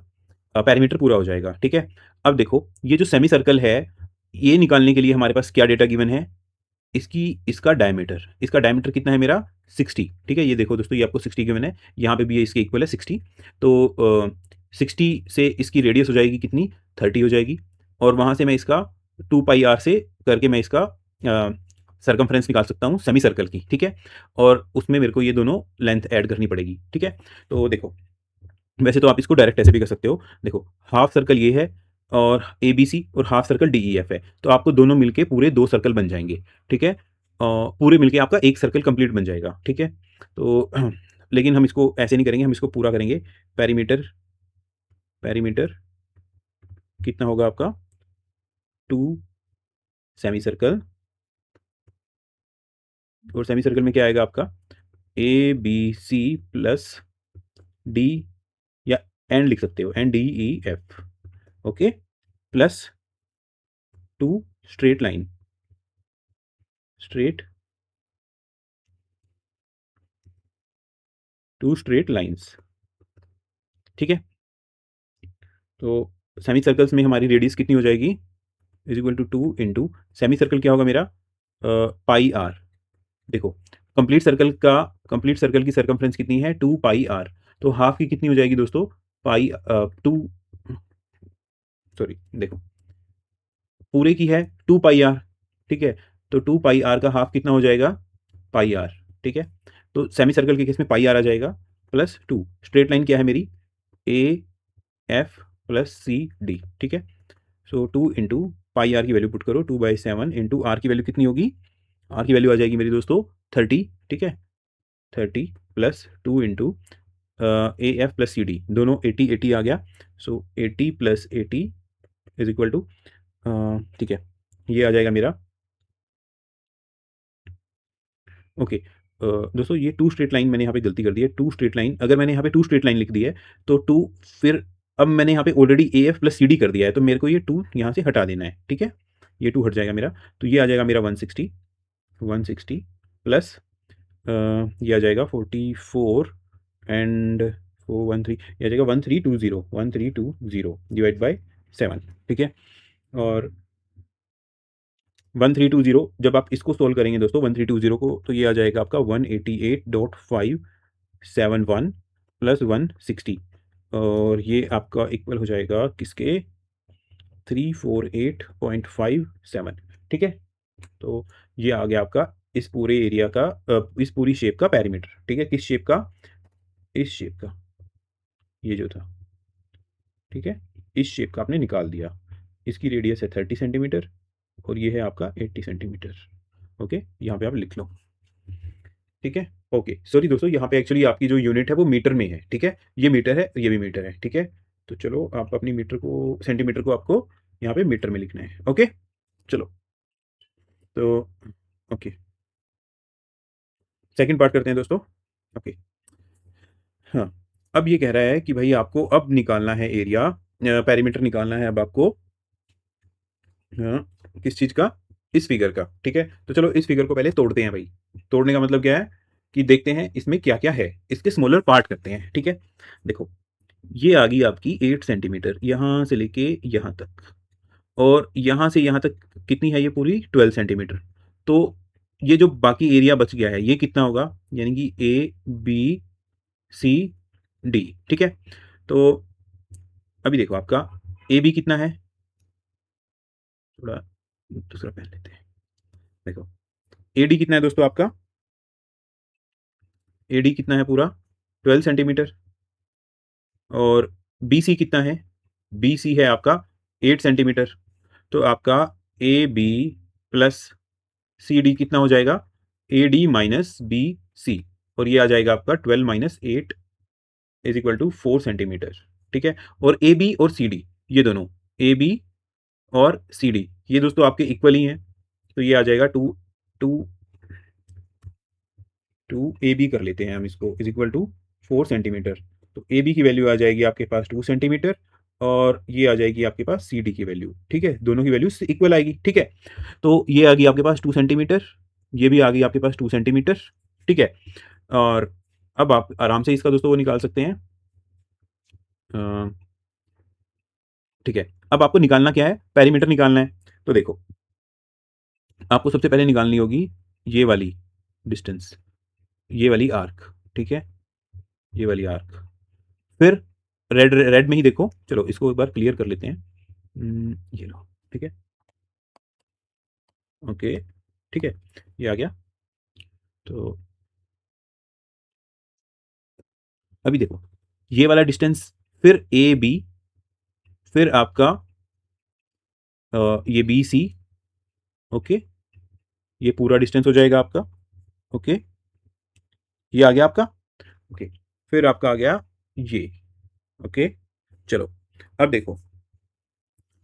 पैरामीटर पूरा हो जाएगा, ठीक है? अब देखो, ये जो सेमी सर्कल है, ये निकालने के लिए हमारे पास क्या डेटा गिवन है? इसका डायमीटर कितना है मेरा? 60, ठीक है? ये देखो दोस्तों, ये आपको 60 गिवन है, यहाँ पे भी ये इसके इक्वल है 60। तो 60 से इसकी रेडियस हो जाएगी कितनी? 30 हो जाएगी। और वहाँ से मैं इसका 2 पाई आर से करके मैं इसका सर्कमफ्रेंस निकाल सकता हूँ सेमी सर्कल की, ठीक है? और उसमें मेरे को ये दोनों लेंथ ऐड करनी पड़ेगी, ठीक है? तो देखो, वैसे तो आप इसको डायरेक्ट ऐसे भी कर सकते हो। देखो, हाफ सर्कल ये है और ए बी सी, और half circle D E F है, तो आपको दोनों मिलके पूरे 2 सर्कल बन जाएंगे, ठीक है? पूरे मिलके आपका एक सर्कल कंप्लीट बन जाएगा, ठीक है? तो लेकिन हम इसको ऐसे नहीं करेंगे, हम इसको पूरा करेंगे। पेरीमीटर पेरीमीटर कितना होगा आपका? 2 सेमी सर्कल, और सेमी सर्कल में क्या आएगा आपका? A B C plus D, या एंड लिख सकते हो, N D E F, okay? Plus 2 straight line, straight 2 straight lines, ठीक है? तो सेमी सर्कल्स में हमारी रेडियस कितनी हो जाएगी? Is equal to 2 into semi circle क्या होगा मेरा? Pi R. देखो, कंप्लीट सर्कल की सर्कमफ्रेंस कितनी है? 2 पाई आर। तो हाफ की कितनी हो जाएगी दोस्तों? पाई 2, सॉरी, देखो, पूरे की है 2 पाई आर, ठीक है? तो 2 पाई आर का हाफ कितना हो जाएगा? पाई आर, ठीक है? तो सेमी सर्कल के केस में पाई आर आ जाएगा, प्लस 2। स्ट्रेट लाइन क्या है मेरी? A F plus C D, ठीक है? सो 2 इंटू पाई आर की वैल्यू पुट करो, 2/7 इंटू आर की वैल्यू कितनी होगी? आर की वैल्यू आ जाएगी मेरी दोस्तों 30, ठीक है? 30 plus 2 into A F plus C D, दोनों 80 आ गया। So 80 plus 80 is equal to, ठीक है, ये आ जाएगा मेरा, ओके। दोस्तों, ये 2 स्ट्रेट लाइन मैंने यहाँ पे गलती कर दी है। 2 स्ट्रेट लाइन, अगर मैंने यहाँ पे 2 स्ट्रेट लाइन लिख दी है, तो 2, फिर अब मैंने यहाँ पे already A F plus C D कर दिया है, तो मेरे को ये 2 यहाँ से हटा देना है, ठीक है? ये 2 हट जाएगा मेरा, तो ये आ जाएगा मेरा 160 प्लस ये आ जाएगा 44 एंड 413, ये आ जाएगा 1320 डिवाइड बाय 7, ठीक है? और 1320, जब आप इसको सोल्व करेंगे दोस्तों 1320 को, तो ये आ जाएगा आपका 188.571 प्लस 160, और ये आपका इक्वल हो जाएगा किसके? 348.57, ठीक है? तो ये आ गया आपका इस पूरे एरिया का इस पूरी शेप का पेरीमीटर, ठीक है? किस शेप का? इस शेप का, ये जो था, ठीक है? इस शेप का आपने निकाल दिया। इसकी रेडियस है 30 सेंटीमीटर और ये है आपका 80 सेंटीमीटर। ओके, यहाँ पे आप लिख लो, ठीक है? ओके, सॉरी दोस्तों, यहाँ पे एक्चुअली आपकी जो यूनिट है वो मीटर में है, ठीक है? ये मीटर है, ये भी मीटर है, ठीक है? तो चलो आप अपनी मीटर को, सेंटीमीटर को आपको यहाँ पे मीटर में लिखना है। ओके, चलो, तो ओके, सेकंड पार्ट करते हैं दोस्तों। ओके, हाँ, अब ये कह रहा है कि भाई आपको अब निकालना है एरिया, पेरीमीटर निकालना है अब आपको, हाँ, किस चीज़ का? इस फिगर का, ठीक है? तो चलो इस फिगर को पहले तोड़ते हैं भाई। तोड़ने का मतलब क्या है कि देखते हैं इसमें क्या-क्या है, इसके स्मॉलर पार्ट करते हैं, ठीक है? देखो, ये आ गई आपकी 8 सेंटीमीटर, यहाँ से लेके यहाँ तक, और यहाँ से यहाँ तक कितनी है ये पूरी? 12 सेंटीमीटर। तो ये जो बाकी एरिया बच गया है, ये कितना होगा? यानी कि ए, बी, सी, डी, ठीक है? तो अभी देखो आपका ए बी कितना है? थोड़ा दूसरा पेन लेते हैं। देखो, ए डी कितना है दोस्तों आपका? ए डी कितना है पूरा? 12 सेंटीमीटर। और बी सी कितना है? बी सी है आपका 8 सेंटीमीटर। तो आपका A B plus C D कितना हो जाएगा? A D minus B C, और ये आ जाएगा आपका 12 minus 8 is equal to 4 centimetre, ठीक है? और ए बी और सी डी, ये दोनों, ए बी और सी डी, ये दोस्तों आपके इक्वल ही हैं। तो ये आ जाएगा two two two A B कर लेते हैं हम इसको, इज इक्वल टू 4 सेंटीमीटर। तो ए बी की वैल्यू आ जाएगी आपके पास 2 सेंटीमीटर, और ये आ जाएगी आपके पास सी डी की वैल्यू, ठीक है? दोनों की वैल्यू इक्वल आएगी, ठीक है? तो ये आ गई आपके पास 2 सेंटीमीटर, ये भी आ गई आपके पास 2 सेंटीमीटर, ठीक है? और अब आप आराम से इसका दोस्तों वो निकाल सकते हैं, अ, ठीक है? अब आपको निकालना क्या है? पेरीमीटर निकालना है। तो देखो, आपको सबसे पहले निकालनी होगी ये वाली डिस्टेंस, ये वाली आर्क, ठीक है? ये वाली आर्क। फिर रेड रेड में ही देखो, चलो इसको एक बार क्लियर कर लेते हैं। ये लो, ठीक है? ओके, ठीक है, ये आ गया। तो अभी देखो, ये वाला डिस्टेंस, फिर ए बी, फिर आपका ये बी सी, ओके, ये पूरा डिस्टेंस हो जाएगा आपका, ओके, ये आ गया आपका, ओके, फिर आपका आ गया ये, ओके। चलो, अब देखो,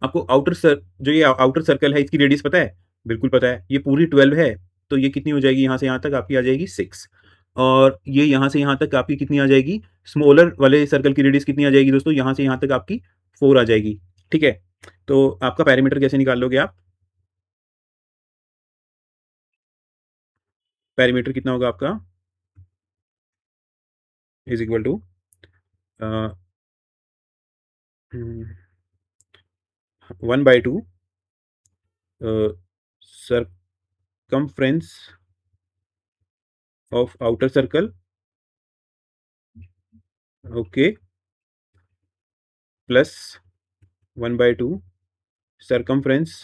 आपको आउटर सर जो ये आउटर सर्कल है इसकी रेडियस पता है? बिल्कुल पता है, ये पूरी 12 है। तो ये कितनी हो जाएगी? यहाँ से यहाँ तक आपकी आ जाएगी 6, और ये यहाँ से यहाँ तक आपकी कितनी आ जाएगी? स्मॉलर वाले सर्कल की रेडियस कितनी आ जाएगी दोस्तों? यहाँ से यहाँ तक आपकी 4 आ जाएगी, ठीक है? तो आपका पैरामीटर कैसे निकाल लोगे आप? पैरामीटर कितना होगा आपका? Is equal to 1/2 circumference of outer circle, okay, plus 1/2 circumference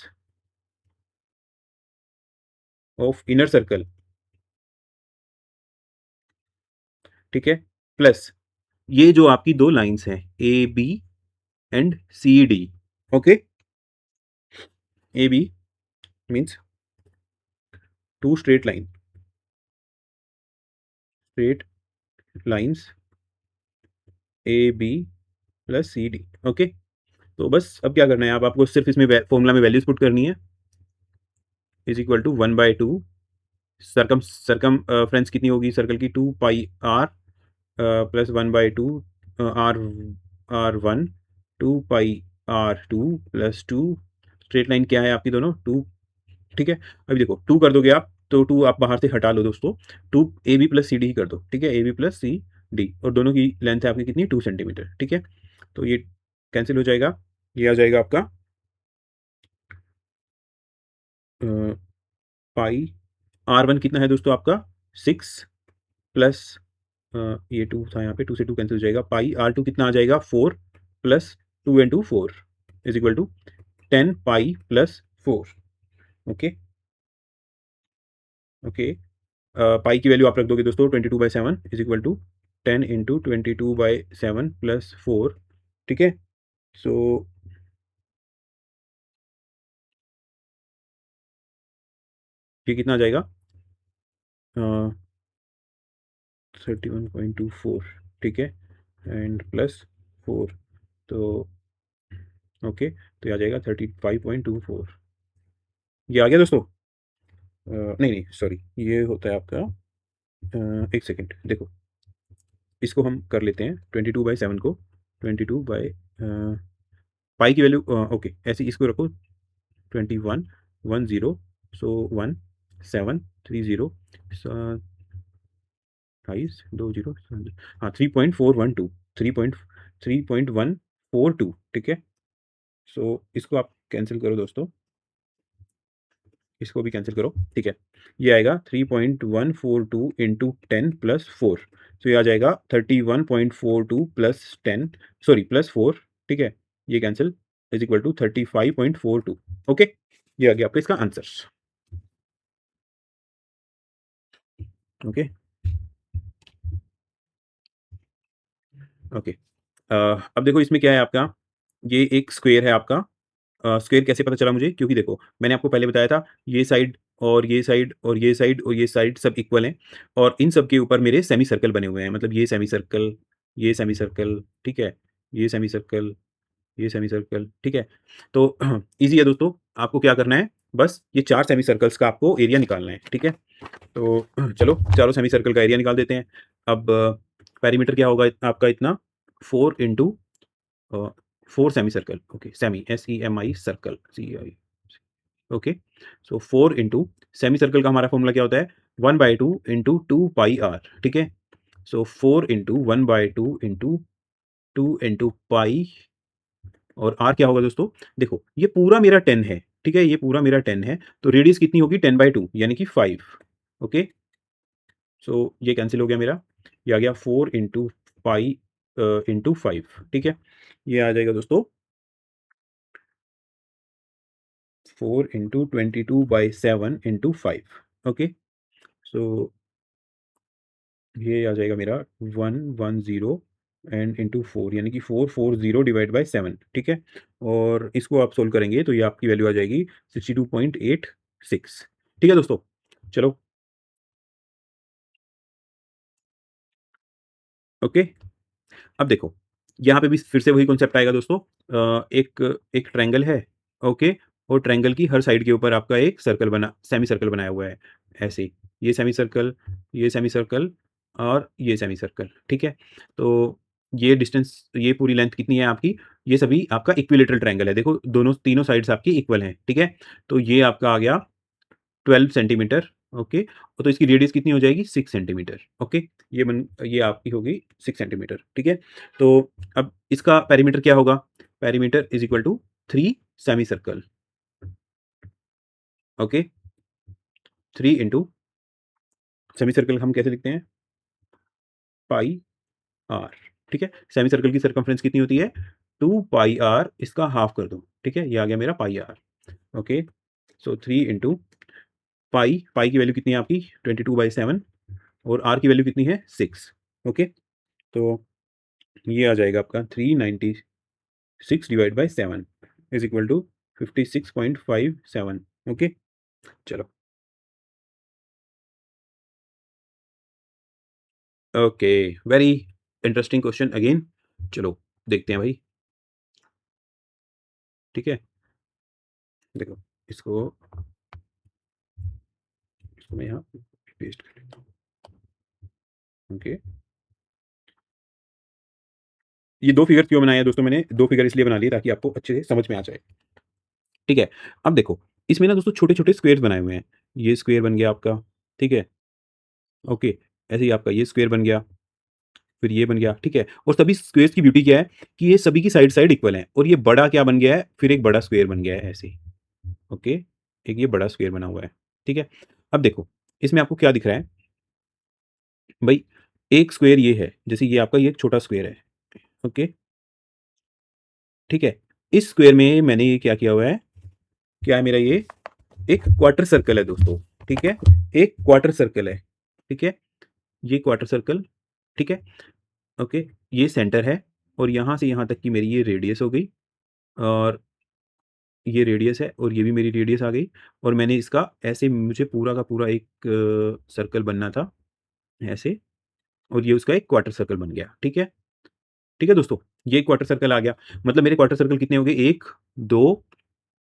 of inner circle, ठीक है? प्लस ये जो आपकी दो लाइंस हैं, A B and C D, okay? A B means two straight lines A B plus C D, okay? तो बस अब क्या करना है, आप आपको सिर्फ इसमें फॉर्मूला में वैल्यूज पुट करनी है, is equal to 1/2 circumference कितनी होगी सर्कल की? 2 pi R plus 1/2 R R one, 2 pi R2 plus 2, straight line क्या है आपकी दोनों? 2, ठीक है? अभी देखो 2 कर दोगे आप, तो 2 आप बाहर से हटा लो दोस्तों, 2 A B plus C D ही कर दो, ठीक है? A B plus C D, और दोनों की लेंथ है आपकी कितनी? 2 सेंटीमीटर, ठीक है? तो ये कैंसिल हो जाएगा, ये आ जाएगा आपका पाई R1 कितना है दोस्तों आपका? 6 प्लस ये 2 था यहाँ पे, 2 से 2 कैंसिल हो जाएगा, पाई R2 कितना आ जाएगा? 4 plus 2 into 4 is equal to 10 pi plus 4, okay? Okay. Pi की वैल्यू आप रख दोगे दोस्तों 22/7 is equal to 10 into 22/7 plus 4। ठीक है। सो ये कितना आ जाएगा? 31.24। ठीक है। And plus 4। तो ओके, तो ये आ जाएगा 35.24। ये आ गया दोस्तों। नहीं नहीं सॉरी, ये होता है आपका, एक सेकेंड देखो, इसको हम कर लेते हैं 22/7 को 22 बाई पाई की वैल्यू, ओके ऐसे इसको रखो 2110, सो 1730, 2 0, हाँ 3.412, 3.142। ठीक है। सो इसको आप कैंसिल करो दोस्तों, इसको भी कैंसिल करो। ठीक है। ये आएगा 3.142 इंटू 10 प्लस 4। तो ये आ जाएगा 31.42 प्लस 10, सॉरी प्लस 4। ठीक है। ये cancel is equal to 35.42। Okay, ये आ गया आपका इसका आंसर। ओके। ओके। अब देखो इसमें क्या है आपका, ये एक स्क्वायर है आपका। स्क्वायर कैसे पता चला मुझे? क्योंकि देखो मैंने आपको पहले बताया था, ये साइड और ये साइड और ये साइड और ये साइड सब इक्वल हैं, और इन सब के ऊपर मेरे सेमी सर्कल बने हुए हैं, मतलब ये सेमी सर्कल, ये सेमी सर्कल, ठीक है, ये सेमी सर्कल, ये सेमी सर्कल। ठीक है। तो ईज़ी है दोस्तों, आपको क्या करना है, बस ये 4 सेमी सर्कल्स का आपको एरिया निकालना है। ठीक है। तो चलो चारों सेमी सर्कल का एरिया निकाल देते हैं। अब पेरीमीटर क्या होगा आपका इतना, 4 into 4 semi circle, okay semi SEMI circle CI। Okay. So 4 into semi circle का हमारा फॉर्मूला क्या होता है, 1/2 इंटू 2 पाई आर। ठीक है। सो 4 इंटू 1/2 इंटू 2 इंटू पाई, और आर क्या होगा दोस्तों, देखो ये पूरा मेरा 10 है। ठीक है, ये पूरा मेरा 10 है, तो रेडियस कितनी होगी 10/2 यानी कि 5। ओके। सो ये कैंसिल हो गया मेरा, ये आ गया 4 इंटू पाई इंटू 5। ठीक है। ये आ जाएगा दोस्तों 4 इंटू 22/7 इंटू 5। ओके। सो ये आ जाएगा मेरा 110 एंड इंटू 4 यानी कि 440 डिवाइड बाय 7। ठीक है। और इसको आप सोल्व करेंगे तो ये आपकी वैल्यू आ जाएगी 62.86। ठीक है दोस्तों। चलो। ओके। अब देखो, यहाँ पे भी फिर से वही कॉन्सेप्ट आएगा दोस्तों। एक एक ट्रायंगल है। ओके। और ट्रायंगल की हर साइड के ऊपर आपका एक सर्कल बना, सेमी सर्कल बनाया हुआ है ऐसे, ये सेमी सर्कल, ये सेमी सर्कल और ये सेमी सर्कल। ठीक है। तो ये डिस्टेंस, ये पूरी लेंथ कितनी है आपकी, ये सभी आपका इक्विलेटरल ट्रायंगल है, देखो दोनों तीनों साइड्स आपकी इक्वल हैं। ठीक है। तो ये आपका आ गया 12 सेंटीमीटर। ओके। तो इसकी रेडियस कितनी हो जाएगी 6 सेंटीमीटर। ओके। ये आपकी होगी 6 सेंटीमीटर। ठीक है। तो अब इसका पेरीमीटर क्या होगा, perimeter is equal to 3 semi circle. Okay. 3 into semi circle हम कैसे लिखते हैं, पाई आर। ठीक है। सेमी सर्कल की सर्कमफ्रेंस कितनी होती है 2 पाई आर, इसका हाफ कर दो। ठीक है, ये आ गया मेरा pi R. Okay. So 3 into pi, pi की वैल्यू कितनी है आपकी 22/7, और आर की वैल्यू कितनी है 6। ओके। तो ये आ जाएगा आपका 396 divide by 7 is equal to 56.57। Okay. चलो। Okay, very interesting question again. चलो देखते हैं भाई। ठीक है। देखो, इसको इसको मैं यहाँ पेस्ट कर लेता हूँ। ओके। ये दो फिगर क्यों बनाया है दोस्तों, मैंने दो फिगर इसलिए बना लिए ताकि आपको अच्छे से समझ में आ जाए। ठीक है। अब देखो, इसमें ना दोस्तों छोटे छोटे स्क्वेयर बनाए हुए हैं, ये स्क्वेयर बन गया आपका। ठीक है। ओके। ऐसे ही आपका ये स्क्वेयर बन गया, फिर ये बन गया। ठीक है। और सभी स्क्वेयर्स की ब्यूटी क्या है कि ये सभी की साइड साइड इक्वल हैं, और ये बड़ा क्या बन गया है, फिर एक बड़ा स्क्वेयर बन गया है ऐसे ही। ओके। एक ये बड़ा स्क्वेयर बना हुआ है। ठीक है। अब देखो, इसमें आपको क्या दिख रहा है भाई, एक स्क्वेयर ये है, जैसे ये आपका ये एक छोटा स्क्वेयर है। ओके। ठीक है। इस स्क्वेयर में मैंने ये क्या किया हुआ है, क्या है मेरा ये एक क्वार्टर सर्कल है दोस्तों। ठीक है? एक क्वार्टर सर्कल है, ठीक है? ये क्वार्टर सर्कल, ठीक है? ओके, ये सेंटर है और यहाँ से यहाँ तक की मेरी ये रेडियस हो गई और ये रेडियस है और ये भी मेरी रेडियस आ गई और मैंने इसका ऐसे मुझे पूरा का पूरा एक सर्कल बनना था, ऐसे और ये उसका एक क्वार्टर सर्कल बन गया, ठीक है? ठीक है दोस्तों? ये क्वार्टर सर्कल आ गया। मतलब मेरे क्वार्टर सर्कल कितने हो गए? 1, 2,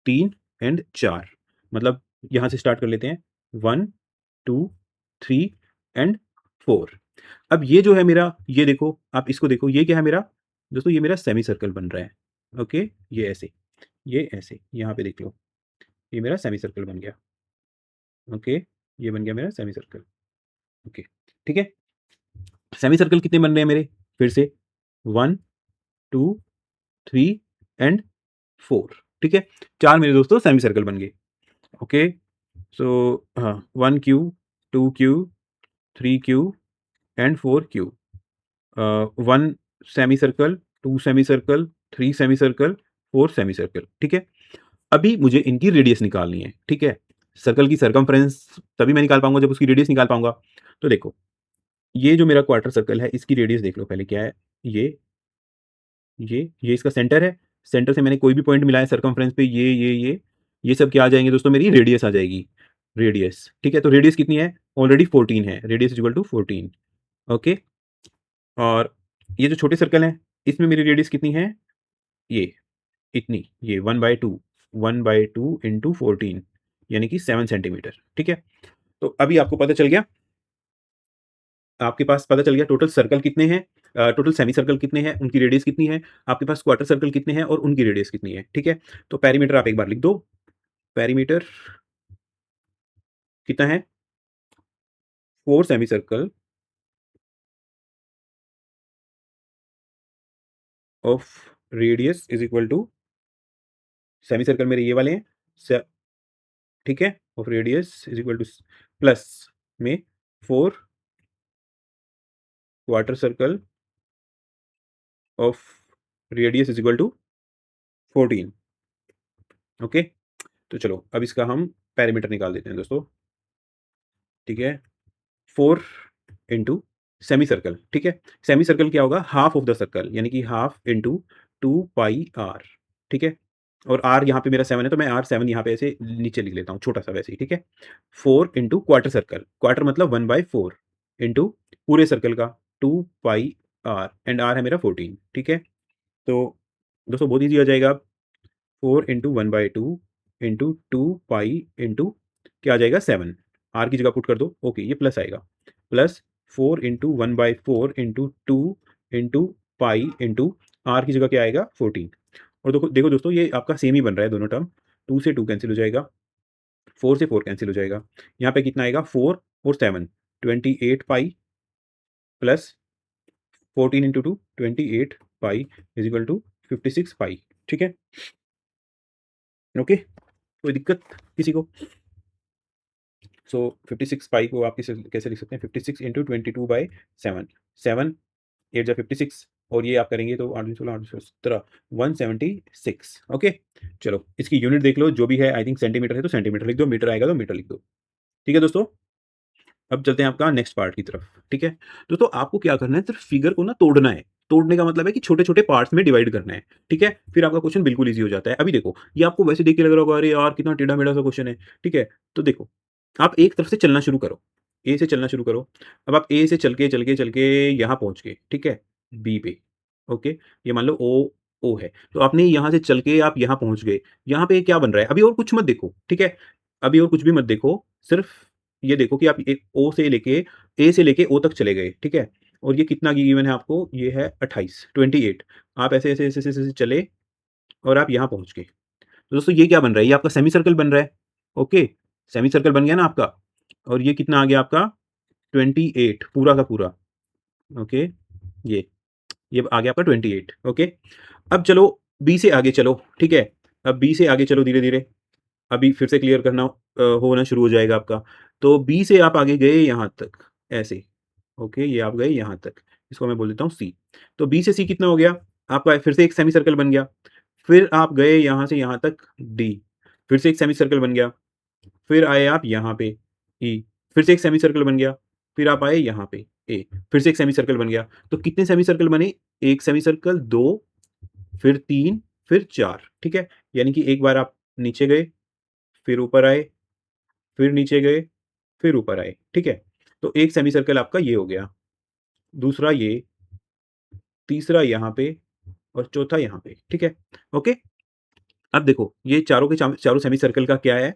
3 एंड 4 मतलब यहाँ से स्टार्ट कर लेते हैं 1, 2, 3 एंड 4 अब ये जो है मेरा ये देखो, आप इसको देखो, ये क्या है मेरा? दोस्तों ये मेरा सेमी सर्कल बन रहा है। ओके? ये ऐसे, यहाँ पे देख लो। ये मेरा सेमी सर्कल बन गया। ओके? ये बन गया मेरा सेमी सर्कल। ओके, ठीक है? सेमी सर्कल कितने बन रहे हैं मेरे? फिर से 1, 2, 3 एंड 4 ठीक है? 4 मेरे दोस्तों सेमी सर्कल बन गए। ओके? सो हाँ, 1 Q, 2 Q, 3 Q and 4 Q. 1 semi circle, 2 semi circle, 3 semi circle, 4 semi circle, ठीक है? अभी मुझे इनकी रेडियस निकालनी है, ठीक है? सर्कल की सरकमफ्रेंस तभी मैं निकाल पाऊँगा जब उसकी रेडियस निकाल पाऊँगा। तो देखो, ये जो मेरा क्वार्टर सर्कल है, इसकी रेडियस देख लो पहले क्या है? ये इसका सेंटर है। सेंटर से मैंने कोई भी पॉइंट मिलाया सरकमफ्रेंस पे ये सब क्या आ जाएँगे दोस्तों मेरी रेडियस आ जाएगी, रेडियस, ठीक है? तो रेडियस कितनी है? ऑलरेडी 14 है, radius is equal to 14 okay? और ये जो छोटे सर्कल हैं, इसमें मेरी रेडियस कितनी है? ये, इतनी, ये 1/2 इंटू 14 यानी कि 7 सेंटीमीटर, ठीक है? तो अभी आपको पता चल गया, आपके पास पता चल गया टोटल सर्कल कितने हैं, टोटल सेमी सर्कल कितने हैं, उनकी रेडियस कितनी है, आपके पास क्वार्टर सर्कल कितने हैं और उनकी रेडियस कितनी है, ठीक है? तो पेरीमीटर आप एक बार लिख दो, पेरीमीटर कितना है? 4 semi circle of radius is equal to semi circle मेरे ये वाले हैं, स ठीक है? Of radius is equal to plus में 4 quarter circle of radius is equal to 14 okay? तो चलो अब इसका हम पेरीमीटर निकाल देते हैं दोस्तों, ठीक है? 4 इंटू सेमी सर्कल, ठीक है? सेमी सर्कल क्या होगा? हाफ ऑफ द सर्कल यानी कि हाफ इंटू 2 पाई आर, ठीक है? और आर यहाँ पे मेरा 7 है तो मैं आर 7 यहाँ पे ऐसे नीचे लिख लेता हूँ, छोटा-सा वैसे ही, ठीक है? 4 इंटू क्वार्टर सर्कल, क्वार्टर मतलब 1/4 इंटू पूरे सर्कल का 2 पाई आर एंड आर है मेरा 14 ठीक है? तो दोस्तों बहुत ईज़ी आ जाएगा, 4 इंटू 1/2 इंटू 2 पाई इंटू क्या आ जाएगा 7 आर की जगह पुट कर दो, ओके ये प्लस आएगा, plus 4 into 1/4 into 2 into pi into R की जगह क्या आएगा 14 और देखो देखो दोस्तों ये आपका सेम ही बन रहा है दोनों टर्म, 2 से 2 कैंसिल हो जाएगा, 4 से 4 कैंसिल हो जाएगा, यहाँ पे कितना आएगा 4 और 7 28 pi plus 14 into 2 28 pi is equal to 56 pi, ठीक है? ओके, कोई दिक्कत किसी को? सो 56 पाई को आप कैसे लिख सकते हैं? 56 इंटू 22/7 7 8 जा 56 और ये आप करेंगे तो 8 दूनी 16 8 दूनी 17 176 ओके? चलो इसकी यूनिट देख लो जो भी है, आई थिंक सेंटीमीटर है तो सेंटीमीटर लिख दो, मीटर आएगा तो मीटर लिख दो। ठीक है दोस्तों? अब चलते हैं आपका नेक्स्ट पार्ट की तरफ, ठीक है? दोस्तों आपको क्या करना है, सिर्फ फिगर को ना तोड़ना है। तोड़ने का मतलब है कि छोटे-छोटे पार्ट्स में डिवाइड करना है, ठीक है? फिर आपका क्वेश्चन बिल्कुल ईज़ी हो जाता है। अभी देखो, ये आपको वैसे देख के लग रहा होगा, अरे यार कितना टेढ़ा-मेढ़ा सा क्वेश्चन है, ठीक है? तो देखो, आप एक तरफ से चलना शुरू करो, ए से चलना शुरू करो। अब आप ए से चल के यहाँ पहुँच गए, ठीक है? बी पे, ओके? ये मान लो ओ है। तो आपने यहाँ से चल के आप यहाँ पहुँच गए। यहाँ पे क्या बन रहा है? अभी और कुछ मत देखो, ठीक है? अभी और कुछ भी मत देखो, सिर्फ ये देखो कि आप एक ओ से लेके ए से लेके ओ तक चले गए, ठीक है? और ये कितना गिवन है आपको? ये है 28 28 आप ऐसे चले और आप यहाँ पहुँच गए। तो दोस्तों ये क्या बन रहा है? ये आपका सेमी सर्कल बन रहा है, ओके? सेमी सर्कल बन गया ना आपका और ये कितना आ गया आपका 28 पूरा का पूरा, ओके? ये ये आ गया आपका 28 ओके? अब चलो बी से आगे चलो, ठीक है? अब बी से आगे चलो धीरे-धीरे, अभी फिर से क्लियर करना होना शुरू हो जाएगा आपका। तो बी से आप आगे गए यहाँ तक, ऐसे, ओके? ये आप गए यहाँ तक, इसको मैं बोल देता हूँ सी। तो बी से सी कितना हो गया? आपका फिर से एक सेमी सर्कल बन गया। फिर आप गए यहाँ से यहाँ तक डी, फिर से एक सेमी सर्कल बन गया। फिर आए आप यहाँ पे, ई, फिर से एक सेमी सर्कल बन गया, फिर आप आए यहाँ पे ए, फिर से एक सेमी सर्कल बन गया। तो कितने सेमी सर्कल बने? 1 सेमी सर्कल, 2, फिर 3, फिर 4, ठीक है? यानी कि एक बार आप नीचे गए, फिर ऊपर आए, फिर नीचे गए, फिर ऊपर आए, ठीक है? तो एक सेमी सर्कल आपका ये हो गया, दूसरा ये, तीसरा यहाँ पे और चौथा यहाँ पे, ठीक है? ओके? अब देखो, ये चारों के चारों सेमी सर्कल का क्या है,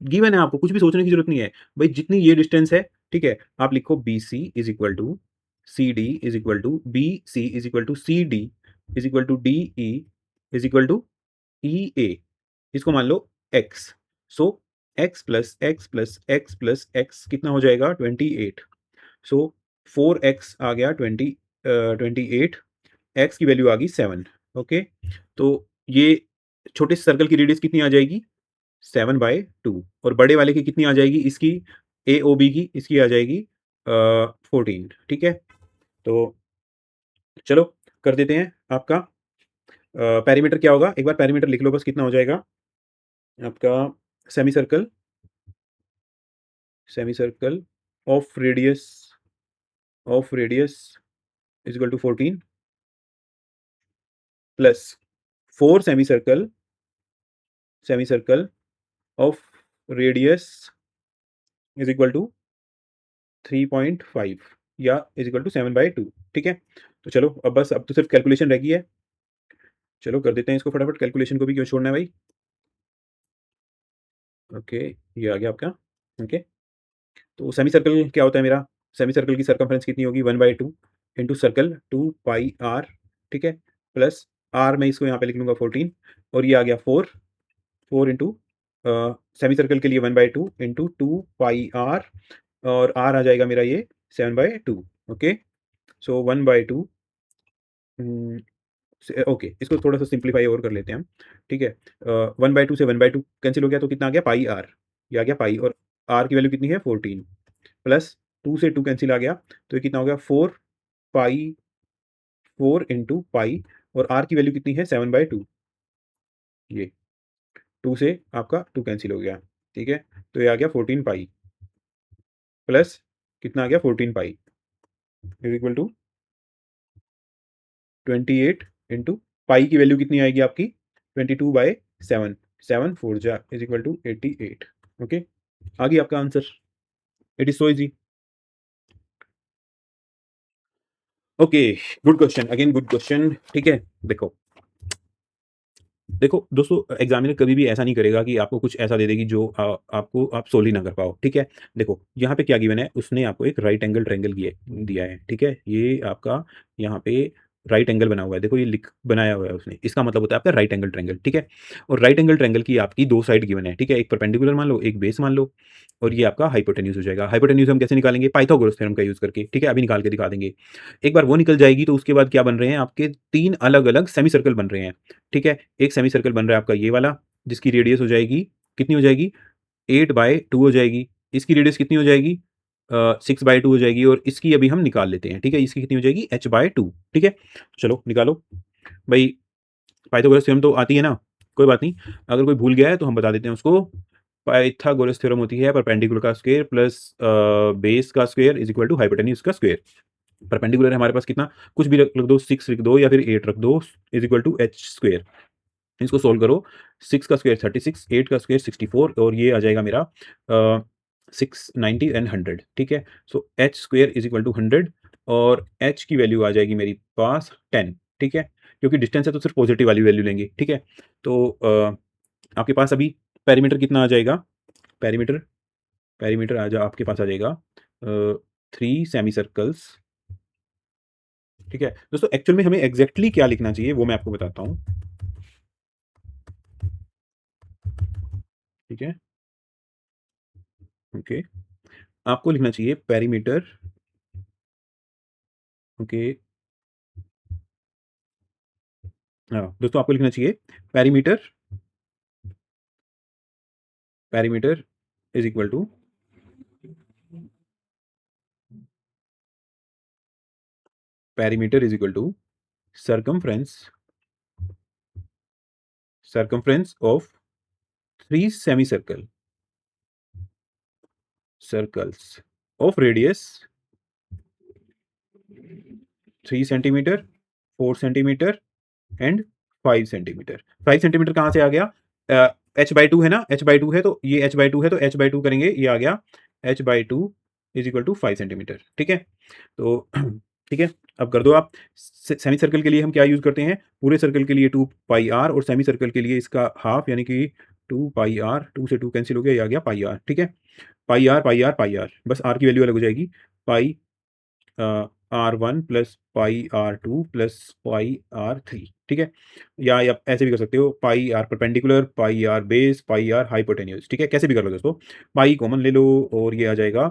गिवन है आपको, कुछ भी सोचने की ज़रूरत नहीं है। भई जितनी ये डिस्टेंस है, ठीक है? आप लिखो BC is equal to CD is equal to BC is equal to CD is equal to DE is equal to EA। इसको मान लो x। So x plus x plus x plus x कितना हो जाएगा? 28। सो 4x आ गया 28, x की value आ गई 7। Okay? तो ये छोटे से सर्कल की रेडियस कितनी आ जाएगी? 7/2। और बड़े वाले की कितनी आ जाएगी? इसकी AOB की इसकी आ जाएगी 14, ठीक है? तो चलो कर देते हैं आपका पेरीमीटर क्या होगा? एक बार पेरीमीटर लिख लो बस कितना हो जाएगा? आपका semi circle semi circle of radius is equal to 14 plus 4 semi circle of radius is equal to 3.5 या इज़ इक्वल टू 7/2, ठीक है? तो चलो अब बस अब तो सिर्फ कैलकुलेशन रह गई है। चलो कर देते हैं इसको फटाफट, कैलकुलेशन को भी क्यों छोड़ना है भाई। ओके, ये आ गया आपका। ओके, तो सेमी सर्कल क्या होता है मेरा? सेमी सर्कल की सर्कमफ्रेंस कितनी होगी? 1/2 इंटू सर्कल 2 पाई आर, ठीक है? प्लस आर मैं इसको यहाँ पे लिख लूँगा 14 और ये आ गया 4, 4 इंटू सेमी सर्कल के लिए 1/2 इंटू 2 पाई आर और आर आ जाएगा मेरा ये 7/2। ओके, सो 1/2 ओके, इसको थोड़ा-सा सिम्प्लीफाई और कर लेते हैं हम, ठीक है? 1/2 से 1/2 कैंसल हो गया तो कितना आ गया? पाई आर, ये आ गया पाई और आर की वैल्यू कितनी है? 14 प्लस 2 से 2 कैंसल आ गया, तो ये कितना हो गया? 4 पाई 4 इंटू पाई और आर की वैल्यू कितनी है? 7/2। ये 2 से आपका 2 कैंसल हो गया, ठीक है? तो ये आ गया 14 पाई प्लस कितना आ गया? 14 pi is equal to 28 into pi की वैल्यू कितनी आएगी आपकी? 22/7, 7 4 जा इज़ इक्वल टू 88। ओके, आ गई आपका answer. It is so easy. Okay, good question, again good question, ठीक है? देखो देखो दोस्तों, एग्ज़ामिनर कभी भी ऐसा नहीं करेगा कि आपको कुछ ऐसा दे देगी जो आपको आप सोल्व ही ना कर पाओ, ठीक है? देखो, यहाँ पे क्या गिवन है, उसने आपको एक राइट एंगल ट्रायंगल दिया है, ठीक है? ये आपका यहाँ पे राइट एंगल बना हुआ है, देखो ये बनाया हुआ है उसने, इसका मतलब होता है आपका राइट एंगल ट्रायंगल, ठीक है? और राइट एंगल ट्रायंगल की आपकी 2 साइड गिवन है, ठीक है? एक परपेंडिकुलर मान लो, एक बेस मान लो और ये आपका हाइपोटेन्यूज़ हो जाएगा। हाइपोटेन्यूज़ हम कैसे निकालेंगे? पाइथागोरस थ्योरम का यूज़ करके, ठीक है? अभी निकाल के दिखा देंगे। एक बार वो निकल जाएगी तो उसके बाद क्या बन रहे हैं आपके 3 अलग-अलग सेमी सर्कल बन रहे हैं, ठीक है? एक सेमी सर्कल बन रहा है आपका ये वाला, जिसकी रेडियस हो जाएगी, कितनी हो जाएगी? 8/2 हो जाएगी। इसकी रेडियस कितनी हो जाएगी? 6/2 हो जाएगी और इसकी अभी हम निकाल लेते हैं, ठीक है? इसकी कितनी हो जाएगी? h/2, ठीक है? चलो निकालो। भई पाइथागोरस थ्योरम तो आती है ना? कोई बात नहीं, अगर कोई भूल गया है तो हम बता देते हैं उसको। पाइथागोरस थ्योरम होती है परपेंडिकुलर का स्क्वायर प्लस बेस का square is equal to hypotenuse का स्क्वायर। परपेंडिकुलर है हमारे पास कितना? कुछ भी रख दो, 6 लिख दो या फिर 8 रख दो is equal to h square. इसको सोल्व करो, 6 का स्क्वायर 36, 8 का स्क्वायर 64 और ये आ जाएगा मेरा 690 एंड 100, ठीक है? So h square is equal to 100 और h की वैल्यू आ जाएगी मेरे पास 10, ठीक है? क्योंकि डिस्टेंस है तो सिर्फ पॉजिटिव वाली वैल्यू लेंगे, ठीक है? तो आपके पास अभी पेरीमीटर कितना आ जाएगा? पेरीमीटर पेरीमीटर आपके पास आ जाएगा 3 सेमी सर्कल्स, ठीक है? दोस्तों एक्चुअल में हमें एग्ज़ैक्टली क्या लिखना चाहिए वो मैं आपको बताता हूँ, ठीक है? ओके, आपको लिखना चाहिए पेरीमीटर, ओके, हाँ, दोस्तों आपको लिखना चाहिए perimeter perimeter is equal to perimeter is equal to circumference circumference of 3 semi circle circles of radius 3 centimetre, 4 centimetre and 5 centimetre. 5 centimetre कहाँ से आ गया? h बाई 2 है ना, h बाई 2 है तो ये h बाई 2 है तो h बाई 2 करेंगे, ये आ गया h by 2 is equal to 5 centimetre. ठीक है, तो ठीक है, अब कर दो आप। सेमी सर्कल के लिए हम क्या यूज़ करते हैं? पूरे सर्कल के लिए 2 पाई आर और सेमी सर्कल के लिए इसका हाफ यानी कि 2 पाई आर, 2 से 2 कैंसिल हो गया, ये आ गया पाई आर। ठीक है, pi R pi R pi R, बस आर की वैल्यू अलग हो जाएगी। Pi R1 plus pi R2 plus pi R3। ठीक है, या आप ऐसे भी कर सकते हो, pi R perpendicular, pi R base, pi R hypotenuse. ठीक है, कैसे भी कर लो दोस्तों, पाई कॉमन ले लो और ये आ जाएगा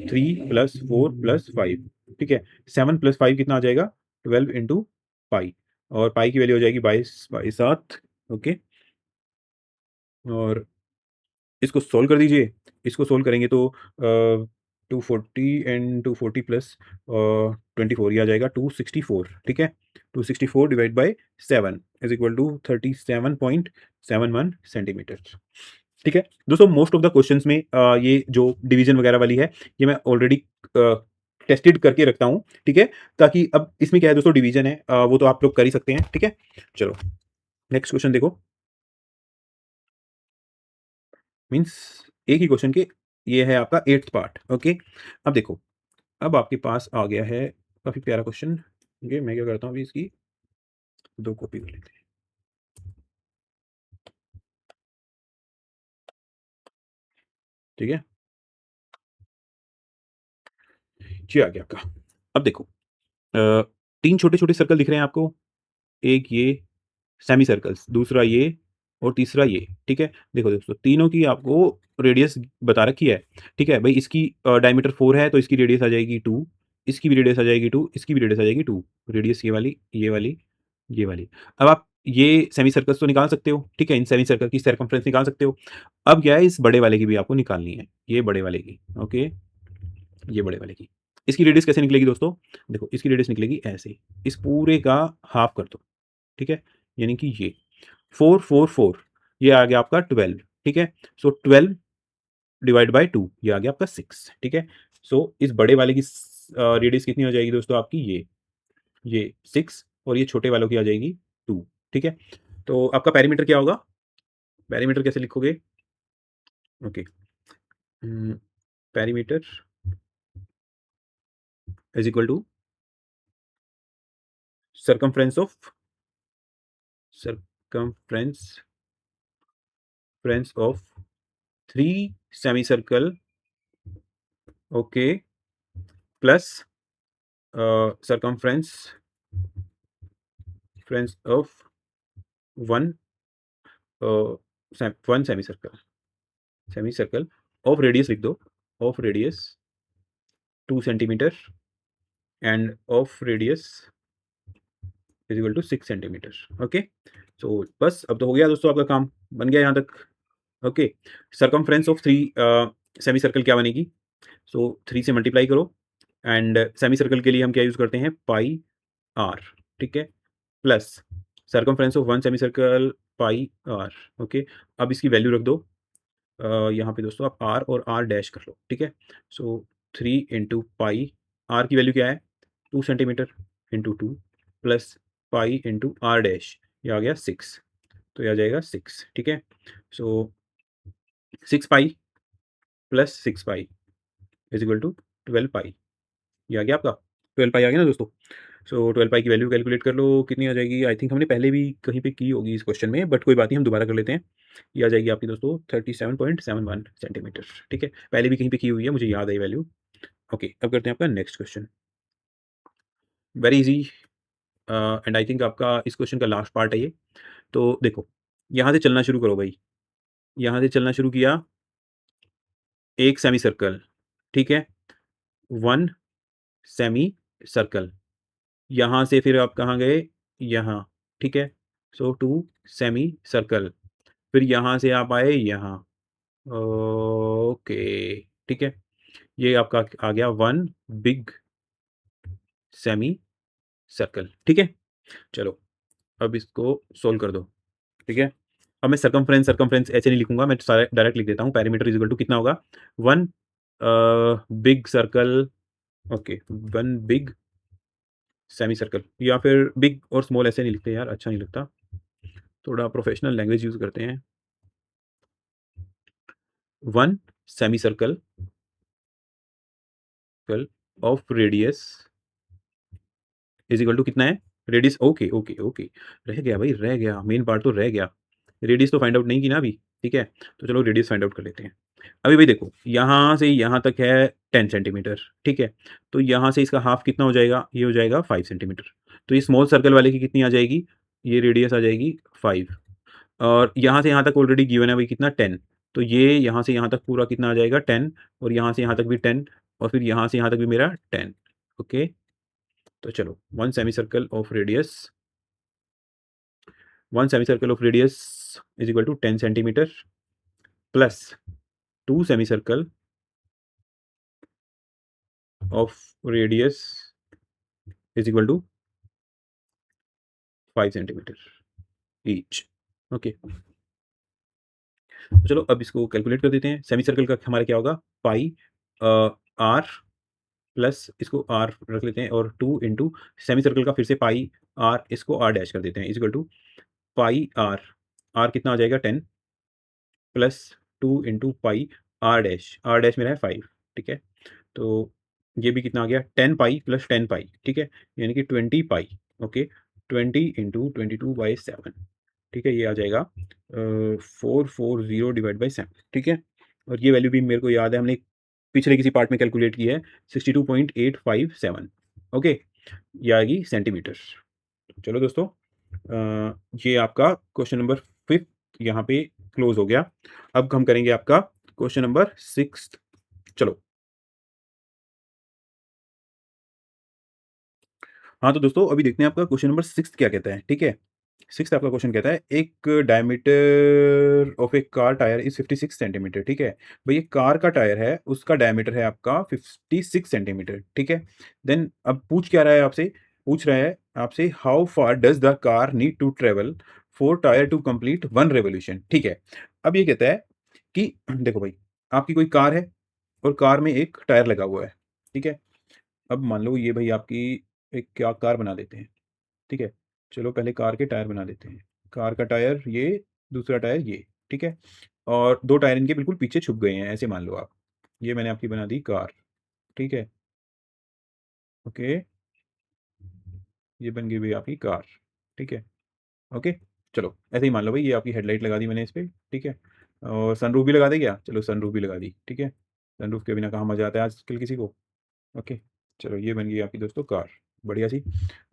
3 + 4 + 5। ठीक है, 7 + 5 कितना आ जाएगा? 12 इंटू पाई, और पाई की वैल्यू हो जाएगी 22/7। ओके, और इसको सोल्व कर दीजिए। इसको सोल्व करेंगे तो 240 एंड 240 प्लस 24, ये आ जाएगा 264। ठीक है, 264 divide by 7 is equal to 37.71 centimetre. ठीक है दोस्तों, मोस्ट ऑफ द क्वेश्चंस में ये जो डिवीजन वगैरह वाली है, ये मैं ऑलरेडी टेस्टेड करके रखता हूँ। ठीक है, ताकि अब इसमें क्या है दोस्तों, डिवीजन है, वो तो आप लोग कर ही सकते हैं। ठीक है, चलो नेक्स्ट क्वेश्चन देखो। मीन्स एक ही क्वेश्चन के, ये है आपका 8th पार्ट। ओके, अब देखो, अब आपके पास आ गया है काफ़ी प्यारा क्वेश्चन। ये मैं क्या करता हूँ, अभी इसकी 2 कॉपी कर लेते हैं। ठीक है, ये आ गया आपका। अब देखो, 3 छोटे-छोटे सर्कल दिख रहे हैं आपको, एक ये सेमी सर्कल्स, दूसरा ये और तीसरा ये। ठीक है, देखो दोस्तों, तीनों की आपको रेडियस बता रखी है। ठीक है, भई इसकी डायमीटर 4 है तो इसकी रेडियस आ जाएगी 2, इसकी भी रेडियस आ जाएगी 2, इसकी भी रेडियस आ जाएगी 2। रेडियस ये वाली, ये वाली, ये वाली। अब आप ये सेमी सर्कल्स तो निकाल सकते हो। ठीक है, इन सेमी सर्कल की सर्कमफ्रेंस निकाल सकते हो। अब क्या है, इस बड़े वाले की भी आपको निकालनी है, ये बड़े वाले की। ओके, ये बड़े वाले की। इसकी रेडियस कैसे निकलेगी दोस्तों? देखो, इसकी रेडियस निकलेगी ऐसे, इस पूरे का हाफ कर दो। ठीक है, यानी कि ये 4 4 4, ये आ गया आपका 12। ठीक है, सो 12 डिवाइड बाय 2, ये आ गया आपका 6। ठीक है, सो इस बड़े वाले की रेडियस कितनी हो जाएगी दोस्तों आपकी, ये 6, और ये छोटे वालों की आ जाएगी 2। ठीक है, तो आपका पेरीमीटर क्या होगा? पेरीमीटर कैसे लिखोगे? Okay, perimeter is equal to circumference of circumference फ्रेंस of 3 semi circle. Okay, plus circumference फ्रेंस of 1 1 semi circle of radius लिख दो, of radius 2 centimetre and of radius is equal to 6 centimetre. Okay, so बस अब तो हो गया दोस्तों, आपका काम बन गया यहाँ तक। Okay, circumference of 3 semi circle क्या बनेगी? सो 3 से मल्टीप्लाई करो, एंड सेमी सर्कल के लिए हम क्या यूज़ करते हैं, पाई आर। ठीक है, plus circumference of 1 semi circle pi R. Okay, अब इसकी वैल्यू रख दो यहाँ पे दोस्तों, आप आर और आर डैश कर लो। ठीक है, सो 3 इंटू पाई, आर की वैल्यू क्या है, 2 centimetre into 2 plus pi into R dash, ये आ गया 6, तो ये आ जाएगा 6। ठीक है, so 6 pi plus 6 pi is equal to 12 pi, ये आ गया आपका 12 पाई आ गया ना दोस्तों। सो 12 पाई की वैल्यू कैलकुलेट कर लो, कितनी आ जाएगी? आई थिंक हमने पहले भी कहीं पे की होगी इस क्वेश्चन में, बट कोई बात नहीं, हम दोबारा कर लेते हैं। ये आ जाएगी आपकी दोस्तों 37.71 सेंटीमीटर। ठीक है, पहले भी कहीं पे की हुई है, मुझे याद है ये वैल्यू। ओके, अब करते हैं आपका next question. Very easy, and I think आपका इस क्वेश्चन का लास्ट पार्ट है ये। तो देखो, यहाँ से चलना शुरू करो भाई, यहाँ से चलना शुरू किया, एक सेमी सर्कल। ठीक है, 1 सेमी सर्कल, यहाँ से फिर आप कहाँ गए, यहाँ। ठीक है, सो 2 सेमी सर्कल, फिर यहाँ से आप आए यहाँ। ओके, ठीक है, ये आपका आ गया 1 बिग सेमी सर्कल। ठीक है, चलो अब इसको सोल्व कर दो। ठीक है, अब मैं सर्कमफ्रेंस ऐसे नहीं लिखूँगा, मैं सारा डायरेक्ट लिख देता हूँ। पेरीमीटर इज़ इक्वल टू कितना होगा? 1 big circle, okay, 1 big semi circle, या फिर बिग और स्मॉल ऐसे नहीं लिखते यार, अच्छा नहीं लगता। थोड़ा प्रोफेशनल लैंग्वेज यूज़ करते हैं। 1 semi circle circle of radius is equal to कितना है? Radius, okay, okay, okay. रह गया भाई, रह गया, मेन पार्ट तो रह गया। रेडियस तो फाइंड आउट नहीं की ना अभी, ठीक है? तो चलो रेडियस फाइंड आउट कर लेते हैं। अभी भाई देखो, यहाँ से यहाँ तक है 10 सेंटीमीटर, ठीक है? तो यहाँ से इसका हाफ कितना हो जाएगा? ये हो जाएगा 5 सेंटीमीटर। तो ये स्मॉल सर्कल वाले की कितनी आ जाएगी? ये रेडियस आ जाएगी 5, और यहाँ से यहाँ तक ऑलरेडी गिवन है भाई कितना? 10। तो ये यहाँ से यहाँ तक पूरा कितना आ जाएगा? 10, और यहाँ से यहाँ तक भी 10, और फिर यहाँ से यहाँ तक भी मेरा 10, ओके? तो चलो, 1 semi circle of radius 1 semi circle of radius is equal to 10 centimetre plus 2 semi circle of radius is equal to 5 centimetre each, okay. तो चलो अब इसको कैलकुलेट कर देते हैं। सेमी सर्कल का हमारा क्या होगा? पाई आर प्लस इसको आर रख लेते हैं, और 2 इंटू सेमी सर्कल का फिर से पाई आर, इसको आर डैश कर देते हैं, is equal to pi R. R कितना आ जाएगा? 10 plus 2 into pi R dash मेरा है 5, ठीक है? तो ये भी कितना आ गया? 10 पाई प्लस 10 पाई, ठीक है? यानी कि 20 पाई, ओके? 20 इंटू 22/7, ठीक है? ये आ जाएगा 440 डिवाइड बाई 7, ठीक है? और ये वैल्यू भी मेरे को याद है, हमने पिछले किसी पार्ट में कैलकुलेट की है, 62.857, ओके? ये आएगी सेंटीमीटर। चलो दोस्तों, ये आपका क्वेश्चन नंबर 5th यहाँ पे क्लोज हो गया। अब हम करेंगे आपका क्वेश्चन नंबर 6th। चलो। हाँ, तो दोस्तों अभी देखते हैं आपका क्वेश्चन नंबर 6 क्या कहता है, ठीक है? 6 आपका क्वेश्चन कहता है, एक diameter of A car tyre is 56 centimetre, ठीक है? भई ये कार का टायर है, उसका डायमीटर है आपका 56 सेंटीमीटर, ठीक है? देन अब पूछ क्या रहा है आपसे? पूछ रहा है आपसे, how far does the car need to travel for tyre to complete 1 revolution, ठीक है? अब ये कहता है कि देखो भाई, आपकी कोई कार है और कार में एक टायर लगा हुआ है, ठीक है? अब मान लो ये भाई आपकी एक क्या कार बना देते हैं, ठीक है? चलो पहले कार के टायर बना देते हैं। कार का टायर ये, दूसरा टायर ये, ठीक है? और 2 टायर इनके बिल्कुल पीछे छुप गए हैं, ऐसे मान लो आप। ये मैंने आपकी बना दी कार, ठीक है? ओके, ये बन गई भई आपकी कार, ठीक है? ओके, चलो ऐसे ही मान लो भई ये आपकी हेडलाइट लगा दी मैंने इस पे, ठीक है? और सनरूफ भी लगा दें क्या? चलो सनरूफ भी लगा दी, ठीक है? सनरूफ के बिना कहाँ मज़ा आता है आजकल किसी को। ओके, चलो ये बन गई आपकी दोस्तों कार, बढ़िया सी।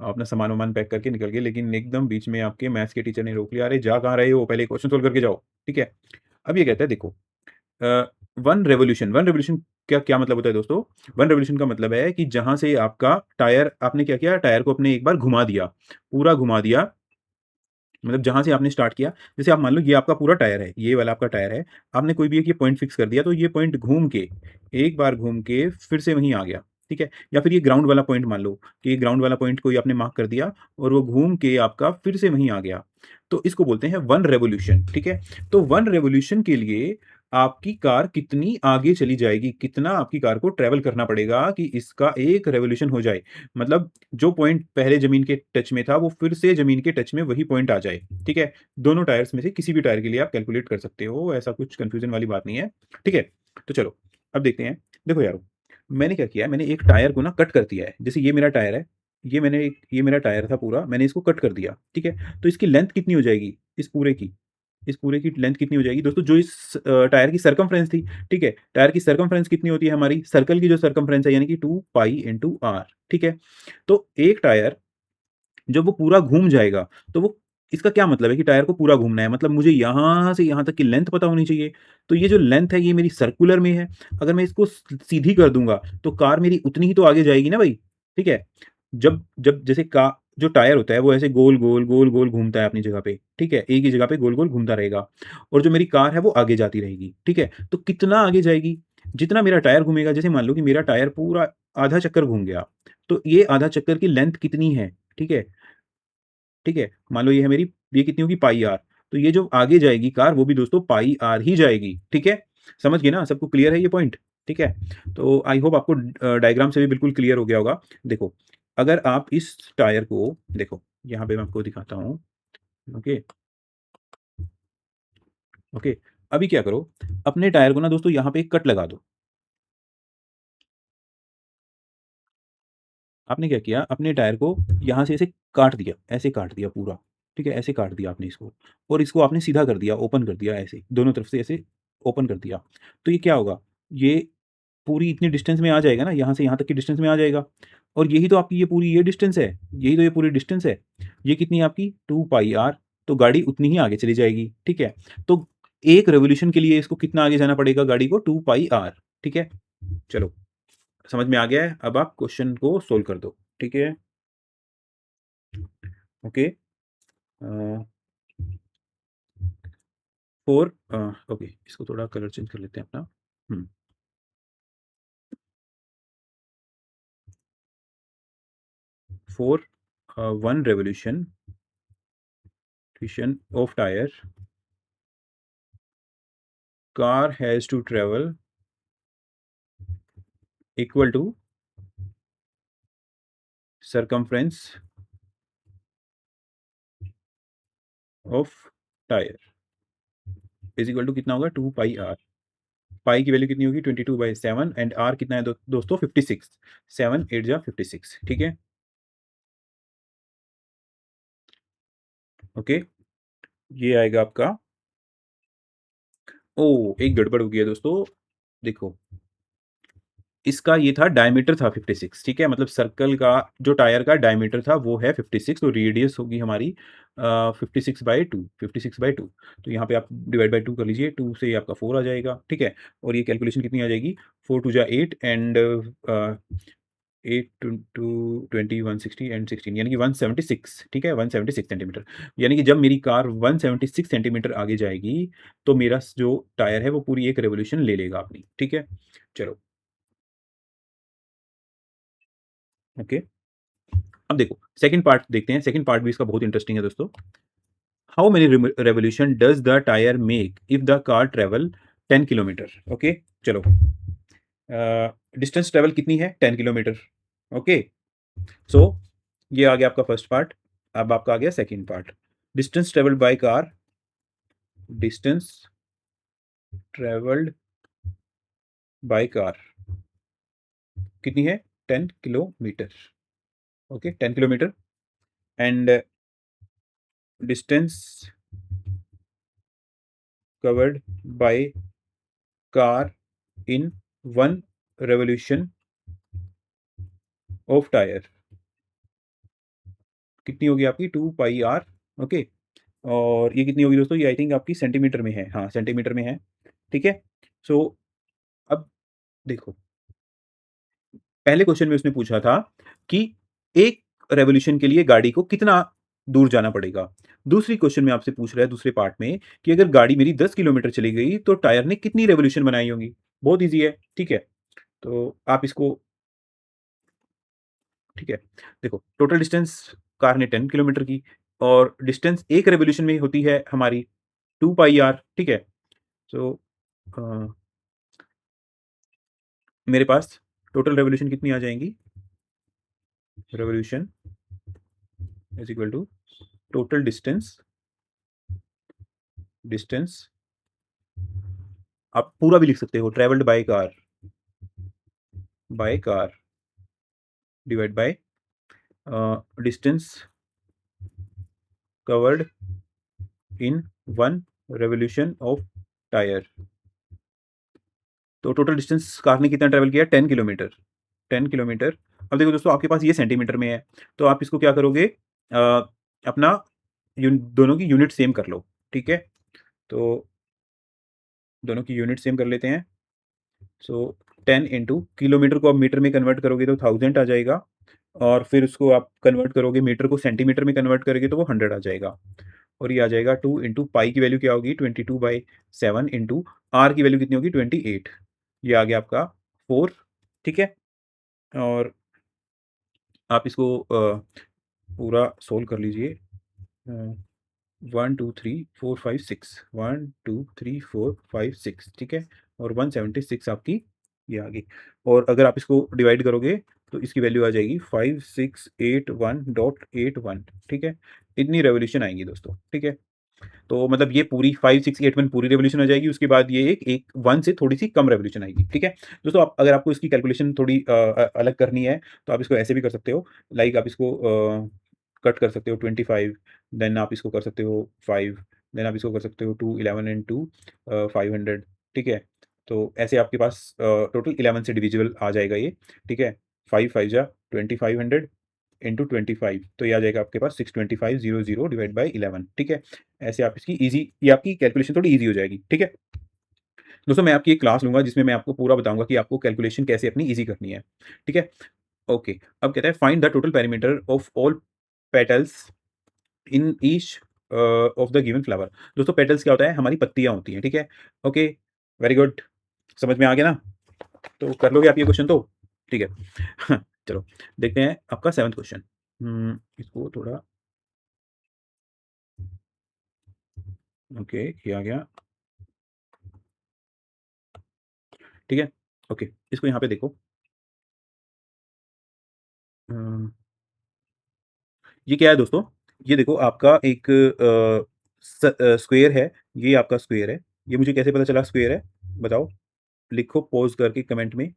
अपना सामान-वामान पैक करके निकल गए, लेकिन एकदम बीच में आपके मैथ्स के टीचर ने रोक लिया, "अरे! जा कहाँ रहे हो? पहले क्वेश्चन सॉल्व करके जाओ।" ठीक है? अब ये कहता है देखो, अ, 1 रिवॉल्यूशन का क्या मतलब होता है दोस्तों? 1 रिवॉल्यूशन का मतलब है कि जहाँ से आपका टायर, आपने क्या किया, टायर को अपने एक बार घुमा दिया, पूरा घुमा दिया, मतलब जहाँ से आपने स्टार्ट किया, जैसे आप मान लो ये आपका पूरा टायर है, ये वाला आपका टायर है, आपने कोई भी एक ये पॉइंट फिक्स कर दिया, तो ये पॉइंट घूम के, एक बार घूम के फिर से वहीं आ गया, ठीक है? या फिर ये ग्राउंड वाला पॉइंट मान लो कि ये ग्राउंड वाला पॉइंट कोई आपने मार्क कर दिया और वो घूम के आपका फिर से वहीं आ गया, तो इसको बोलते हैं 1 रिवॉल्यूशन, ठीक है? तो 1 रिवॉल्यूशन के लिए आपकी कार कितनी आगे चली जाएगी, कितना आपकी कार को ट्रैवल करना पड़ेगा कि इसका एक रिवॉल्यूशन हो जाए। मतलब जो पॉइंट पहले ज़मीन के टच में था, वो फिर से ज़मीन के टच में वही पॉइंट आ जाए, ठीक है? दोनों टायर्स में से किसी भी टायर के लिए आप कैलकुलेट कर सकते हो, ऐसा कुछ कन्फ्यूज़न वाली बात नहीं है, ठीक है? तो चलो, अब देखते हैं। देखो यारो, मैंने क्या किया है, मैंने एक टायर को ना कट कर दिया है। जैसे ये मेरा टायर है, ये मेरा टायर था पूरा, मैंने इसको कट कर दिया, ठीक है? तो इसकी लेंथ कितनी हो जाएगी, इस पूरे की लेंथ कितनी हो जाएगी दोस्तों? जो इस टायर की सरकमफ्रेंस थी, ठीक है? टायर की सरकमफ्रेंस कितनी होती है हमारी? सर्कल की जो सरकमफ्रेंस है, यानी कि 2 पाई इंटू आर, ठीक है? तो एक टायर जब वो पूरा घूम जाएगा, तो वो, इसका क्या मतलब है कि टायर को पूरा घूमना है, मतलब मुझे यहाँ से यहाँ तक की लेंथ पता होनी चाहिए। तो ये जो लेंथ है, ये मेरी सर्कुलर में है। अगर मैं इसको सीधी कर दूंगा, तो कार मेरी उतनी ही तो आगे जाएगी ना भाई, ठीक है? जब जब जैसे का जो टायर होता है, वो ऐसे गोल गोल गोल गोल घूमता है अपनी जगह पे, ठीक है? एक ही जगह पे गोल गोल घूमता रहेगा, और जो मेरी कार है वो आगे जाती रहेगी, ठीक है? तो कितना आगे जाएगी? जितना मेरा टायर घूमेगा। जैसे मान लो कि मेरा टायर पूरा आधा चक्कर घूम गया, तो ये आधा चक्कर की लेंथ कितनी है, ठीक है? ठीक है? मान लो ये है मेरी, ये कितनी होगी, पाई आर। तो ये जो आगे जाएगी कार वो भी दोस्तों पाई आर ही जाएगी, ठीक है? समझ गए ना? सबको क्लियर है ये पॉइंट? ठीक है? तो आई होप आपको डायग्राम से भी बिल्कुल क्लियर हो गया होगा। देखो, अगर आप इस टायर को देखो, यहाँ पे मैं आपको दिखाता हूँ, ओके, ओके। अभी क्या करो, अपने टायर को ना दोस्तों यहाँ पे एक कट लगा दो। आपने क्या किया, अपने टायर को यहाँ से ऐसे काट दिया, ऐसे काट दिया पूरा, ठीक है? ऐसे काट दिया आपने इसको और इसको आपने सीधा कर दिया, ओपन कर दिया ऐसे, दोनों तरफ से ऐसे ओपन कर दिया। तो ये क्या होगा, ये पूरी इतनी डिस्टेंस में आ जाएगा ना, यहाँ से यहाँ तक की डिस्टेंस में आ जाएगा और यही तो आपकी ये पूरी ये डिस्टेंस है, यही तो ये पूरी डिस्टेंस है। ये कितनी है आपकी 2 पाई आर, तो गाड़ी उतनी ही आगे चली जाएगी, ठीक है? तो 1 रिवॉल्यूशन के लिए इसको कितना आगे जाना पड़ेगा गाड़ी को 2 पाई आर, ठीक है? चलो, समझ में आ गया है, अब आप क्वेश्चन को सोल्व कर दो, ठीक है? ओके, अ, 4 ओके, इसको थोड़ा कलर चेंज कर लेते हैं अपना। हुँ, 4 1 revolution of tire, car has to travel equal to circumference of tire is equal to कितना होगा 2 पाई आर। पाई की वैल्यू कितनी होगी 22/7 एंड आर कितना है दोस्तों 56, 7 8 जा 56, ठीक है? ओके, ये आएगा आपका। ओह! एक गड़बड़ हो गई है दोस्तों, देखो, इसका ये था डायमीटर था 56, ठीक है? मतलब सर्कल का जो टायर का डायमीटर था वो है 56, तो रेडियस होगी हमारी 56/2, 56/2। तो यहाँ पे आप डिवाइड बाय 2 कर लीजिए, 2 से ये आपका 4 आ जाएगा, ठीक है? और ये कैलकुलेशन कितनी आ जाएगी, 4 2 जा 8 एंड 8 टू 20 160 एंड 16 यानी कि 176, ठीक है? 176 सेंटीमीटर। यानी कि जब मेरी कार 176 सेंटीमीटर आगे जाएगी, तो मेरा जो टायर है वो पूरी एक रिवॉल्यूशन ले लेगा अपनी, ठीक है? चलो, ओके। अब देखो सेकंड पार्ट देखते हैं, सेकंड पार्ट भी इसका बहुत इंटरेस्टिंग है दोस्तों। How many revolution does the tyre make if the car travel 10 kilometre? Okay, चलो, डिस्टेंस ट्रेवल कितनी है 10 किलोमीटर, ओके। सो ये आ गया आपका फर्स्ट पार्ट। अब आपका आ गया second part, distance travelled by car, distance travelled by car कितनी है 10 kilometre, okay, 10 kilometre and distance covered by car in 1 revolution of tyre कितनी होगी आपकी 2 पाई आर, ओके। और ये कितनी होगी दोस्तों, ये आई थिंक आपकी सेंटीमीटर में है, हाँ, सेंटीमीटर में है, ठीक है। सो अब देखो, पहले क्वेश्चन में उसने पूछा था कि एक रेवोल्यूशन के लिए गाड़ी को कितना दूर जाना पड़ेगा। दूसरी क्वेश्चन में आपसे पूछ रहा है दूसरे पार्ट में कि अगर गाड़ी मेरी 10 किलोमीटर चली गई तो टायर ने कितनी रेवोल्यूशन बनाई होंगी। बहुत ईज़ी है, ठीक है। तो आप इसको, ठीक है। देखो, टोटल डिस्टेंस कार ने 10 किलोमीटर की और डिस्टेंस एक रिवॉल्यूशन में होती है हमारी 2 पाई आर, ठीक है। सो अ, मेरे पास टोटल रिवॉल्यूशन कितनी आ जाएँगी? Revolution is equal to total distance, distance आप पूरा भी लिख सकते हो, travelled by car divide by distance covered in 1 revolution of tyre. तो टोटल डिस्टेंस कार ने कितना ट्रैवल किया 10 किलोमीटर, 10 किलोमीटर। अब देखो दोस्तों आपके पास ये सेंटीमीटर में है, तो आप इसको क्या करोगे, अपना दोनों की यूनिट सेम कर लो, ठीक है। तो दोनों की यूनिट सेम कर लेते हैं। सो 10 इंटू किलोमीटर को आप मीटर में कन्वर्ट करोगे तो 1000 आ जाएगा और फिर उसको आप कन्वर्ट करोगे मीटर को सेंटीमीटर में कन्वर्ट करोगे तो वो 100 आ जाएगा और ये आ जाएगा 2 इंटू पाई की वैल्यू क्या होगी 22/7 इंटू आर की वैल्यू कितनी होगी 28। ये आ गया आपका 4, ठीक है। और आप इसको पूरा सोल्व कर लीजिए। 1 2 3 4 5 6 1 2 3 4 5 6 ठीक है, और 176 आपकी ये आ गई। और अगर आप इसको डिवाइड करोगे तो इसकी वैल्यू आ जाएगी 5681.81 ठीक है। इतनी रेवोल्यूशन आएंगी दोस्तों, ठीक है। तो मतलब ये पूरी 5681 पूरी रेवोल्यूशन आ जाएगी, उसके बाद ये एक 1 से थोड़ी-सी कम रेवोल्यूशन आएगी, ठीक है। दोस्तों आप अगर आपको इसकी कैलकुलेशन थोड़ी अलग करनी है, तो आप इसको ऐसे भी कर सकते हो, लाइक आप इसको कट कर सकते हो 25, देन आप इसको कर सकते हो 5, देन आप इसको कर सकते हो 2, 11 एंड 2 500 ठीक है। तो ऐसे आपके पास टोटल 11 से डिविजिबल आ जाएगा ये, ठीक है। 5 5 जा 2500 इंटू 25 तो ये आ जाएगा आपके पास 625,000 डिवाइड बाय 11 ठीक है। ऐसे आप इसकी ईज़ी ये आपकी कैलकुलेशन थोड़ी ईज़ी हो जाएगी, ठीक है। दोस्तों मैं आपकी एक क्लास लूँगा जिसमें मैं आपको पूरा बताऊँगा कि आपको कैलकुलेशन कैसे अपनी ईज़ी करनी है, ठीक है। ओके, अब कहता है find the total perimeter of all petals in each of the given flower. दोस्तों पेटल्स क्या होता है? हमारी पत्तियाँ होती हैं, ठीक है। ओके, वेरी गुड, समझ में आ गया ना? तो कर लोगे आप ये क्वेश्चन तो? ठीक है। चलो देखते हैं आपका 7th क्वेश्चन। इसको थोड़ा ओके, ये आ गया, ठीक है। ओके, इसको यहाँ पे देखो। अ, ये क्या है दोस्तों? ये देखो आपका एक स्क्वायर है, ये आपका स्क्वायर है। ये मुझे कैसे पता चला स्क्वायर है? बताओ, लिखो पॉज़ करके कमेंट में।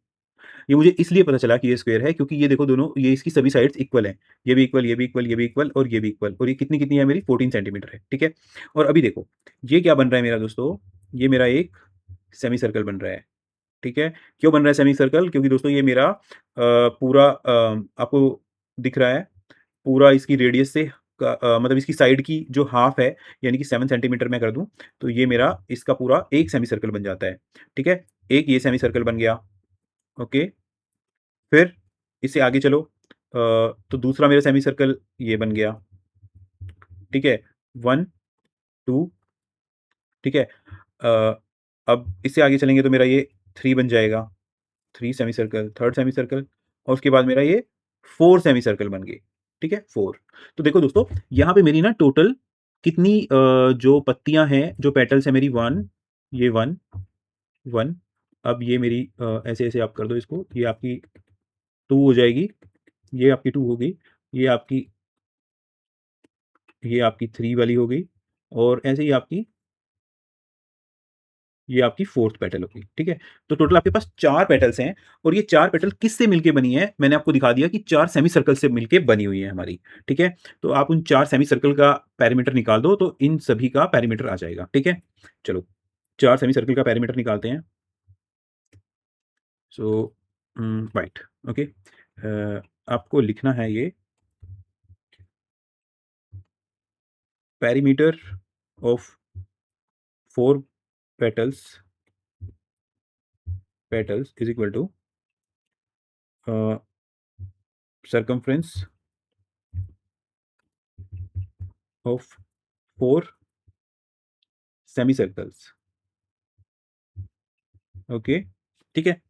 ये मुझे इसलिए पता चला कि ये स्क्वायर है क्योंकि ये देखो दोनों ये इसकी सभी साइड्स इक्वल हैं। ये भी इक्वल, ये भी इक्वल, ये भी इक्वल और ये भी इक्वल और ये कितनी-कितनी है मेरी 14 सेंटीमीटर है, ठीक है? और अभी देखो, ये क्या बन रहा है मेरा दोस्तों? ये मेरा एक सेमी सर्कल बन रहा है। ठीक है? क्यों बन रहा है सेमी सर्कल? क्योंकि दोस्तों ये मेरा पूरा आपको दिख रहा है, पूरा इसकी रेडियस से मतलब इसकी साइड की जो हाफ है, यानी कि 7 सेंटीमीटर मैं कर दूँ, तो ये मेरा इसका पूरा एक सेमी सर्कल बन जाता है। ठीक है? एक ये सेमी सर्कल बन गया, ओके? फिर इससे आगे चलो तो दूसरा मेरा सेमी सर्कल ये बन गया, ठीक है? 1, 2 ठीक है? अब इससे आगे चलेंगे तो मेरा ये 3 बन जाएगा। 3 semi circle, third semi circle और उसके बाद मेरा ये 4 सेमी सर्कल बन गए, ठीक है 4। तो देखो दोस्तों यहाँ पे मेरी ना टोटल कितनी जो पत्तियाँ हैं, जो पेटल्स हैं मेरी 1 ये 1 1 अब ये मेरी ऐसे-ऐसे आप कर दो इसको, ये आपकी 2 हो जाएगी, ये आपकी 2 हो गई, ये आपकी ये आपकी 3 वाली हो गई और ऐसे ही आपकी ये आपकी 4th पेटल होगी, ठीक है? तो टोटल आपके पास 4 पेटल्स हैं और ये 4 पेटल किससे मिलके बनी है? मैंने आपको दिखा दिया कि 4 सेमी सर्कल से मिलके बनी हुई है हमारी, ठीक है? तो आप उन 4 सेमी सर्कल का पेरीमीटर निकाल दो, तो इन सभी का पेरीमीटर आ जाएगा, ठीक है? चलो, 4 सेमी सर्कल का पेरीमीटर निकालते हैं। So right, okay. आपको लिखना है ये perimeter of 4 petals petals is equal to uh, circumference of 4 semi circles, okay, ठीक है?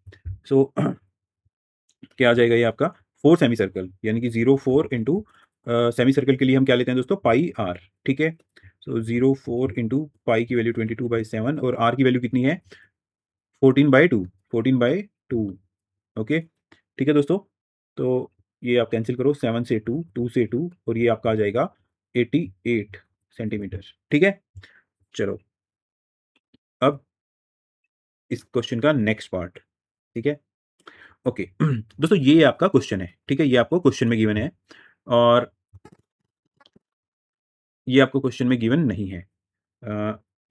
सो क्या आ जाएगा ये आपका 4 सेमी सर्कल यानी कि 0 4 इंटू सेमी सर्कल के लिए हम क्या लेते हैं दोस्तों पाई आर, ठीक है? सो 0 4 इंटू पाई की वैल्यू 22/7 और आर की वैल्यू कितनी है 14/2 14/2 ओके, ठीक है दोस्तों? तो ये आप कैंसिल करो 7 से 2 2 से 2 और ये आपका आ जाएगा 88 सेंटीमीटर, ठीक है? चलो, अब इस क्वेश्चन का नेक्स्ट पार्ट, ठीक है? ओके। दोस्तों ये आपका क्वेश्चन है, ठीक है? ये आपको क्वेश्चन में गिवन है और ये आपको क्वेश्चन में गिवन नहीं है।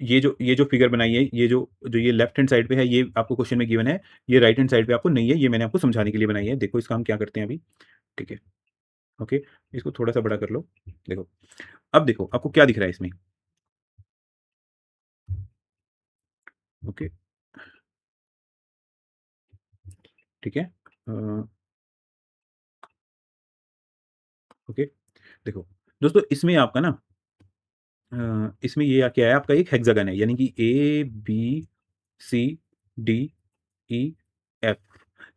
ये जो फिगर बनाई है, ये जो जो ये लेफ्ट हैंड साइड पे है, ये आपको क्वेश्चन में गिवन है। ये राइट हैंड साइड पे आपको नहीं है, ये मैंने आपको समझाने के लिए बनाई है। देखो इसका हम क्या करते हैं अभी, ठीक है? ओके, इसको थोड़ा-सा बड़ा कर लो। देखो, अब देखो आपको क्या दिख रहा है इसमें? ओके, ठीक है? अ, ओके, देखो दोस्तों इसमें आपका ना इसमें ये क्या है आपका एक हेक्सागन है, यानी कि ए, बी, सी, डी, ई, एफ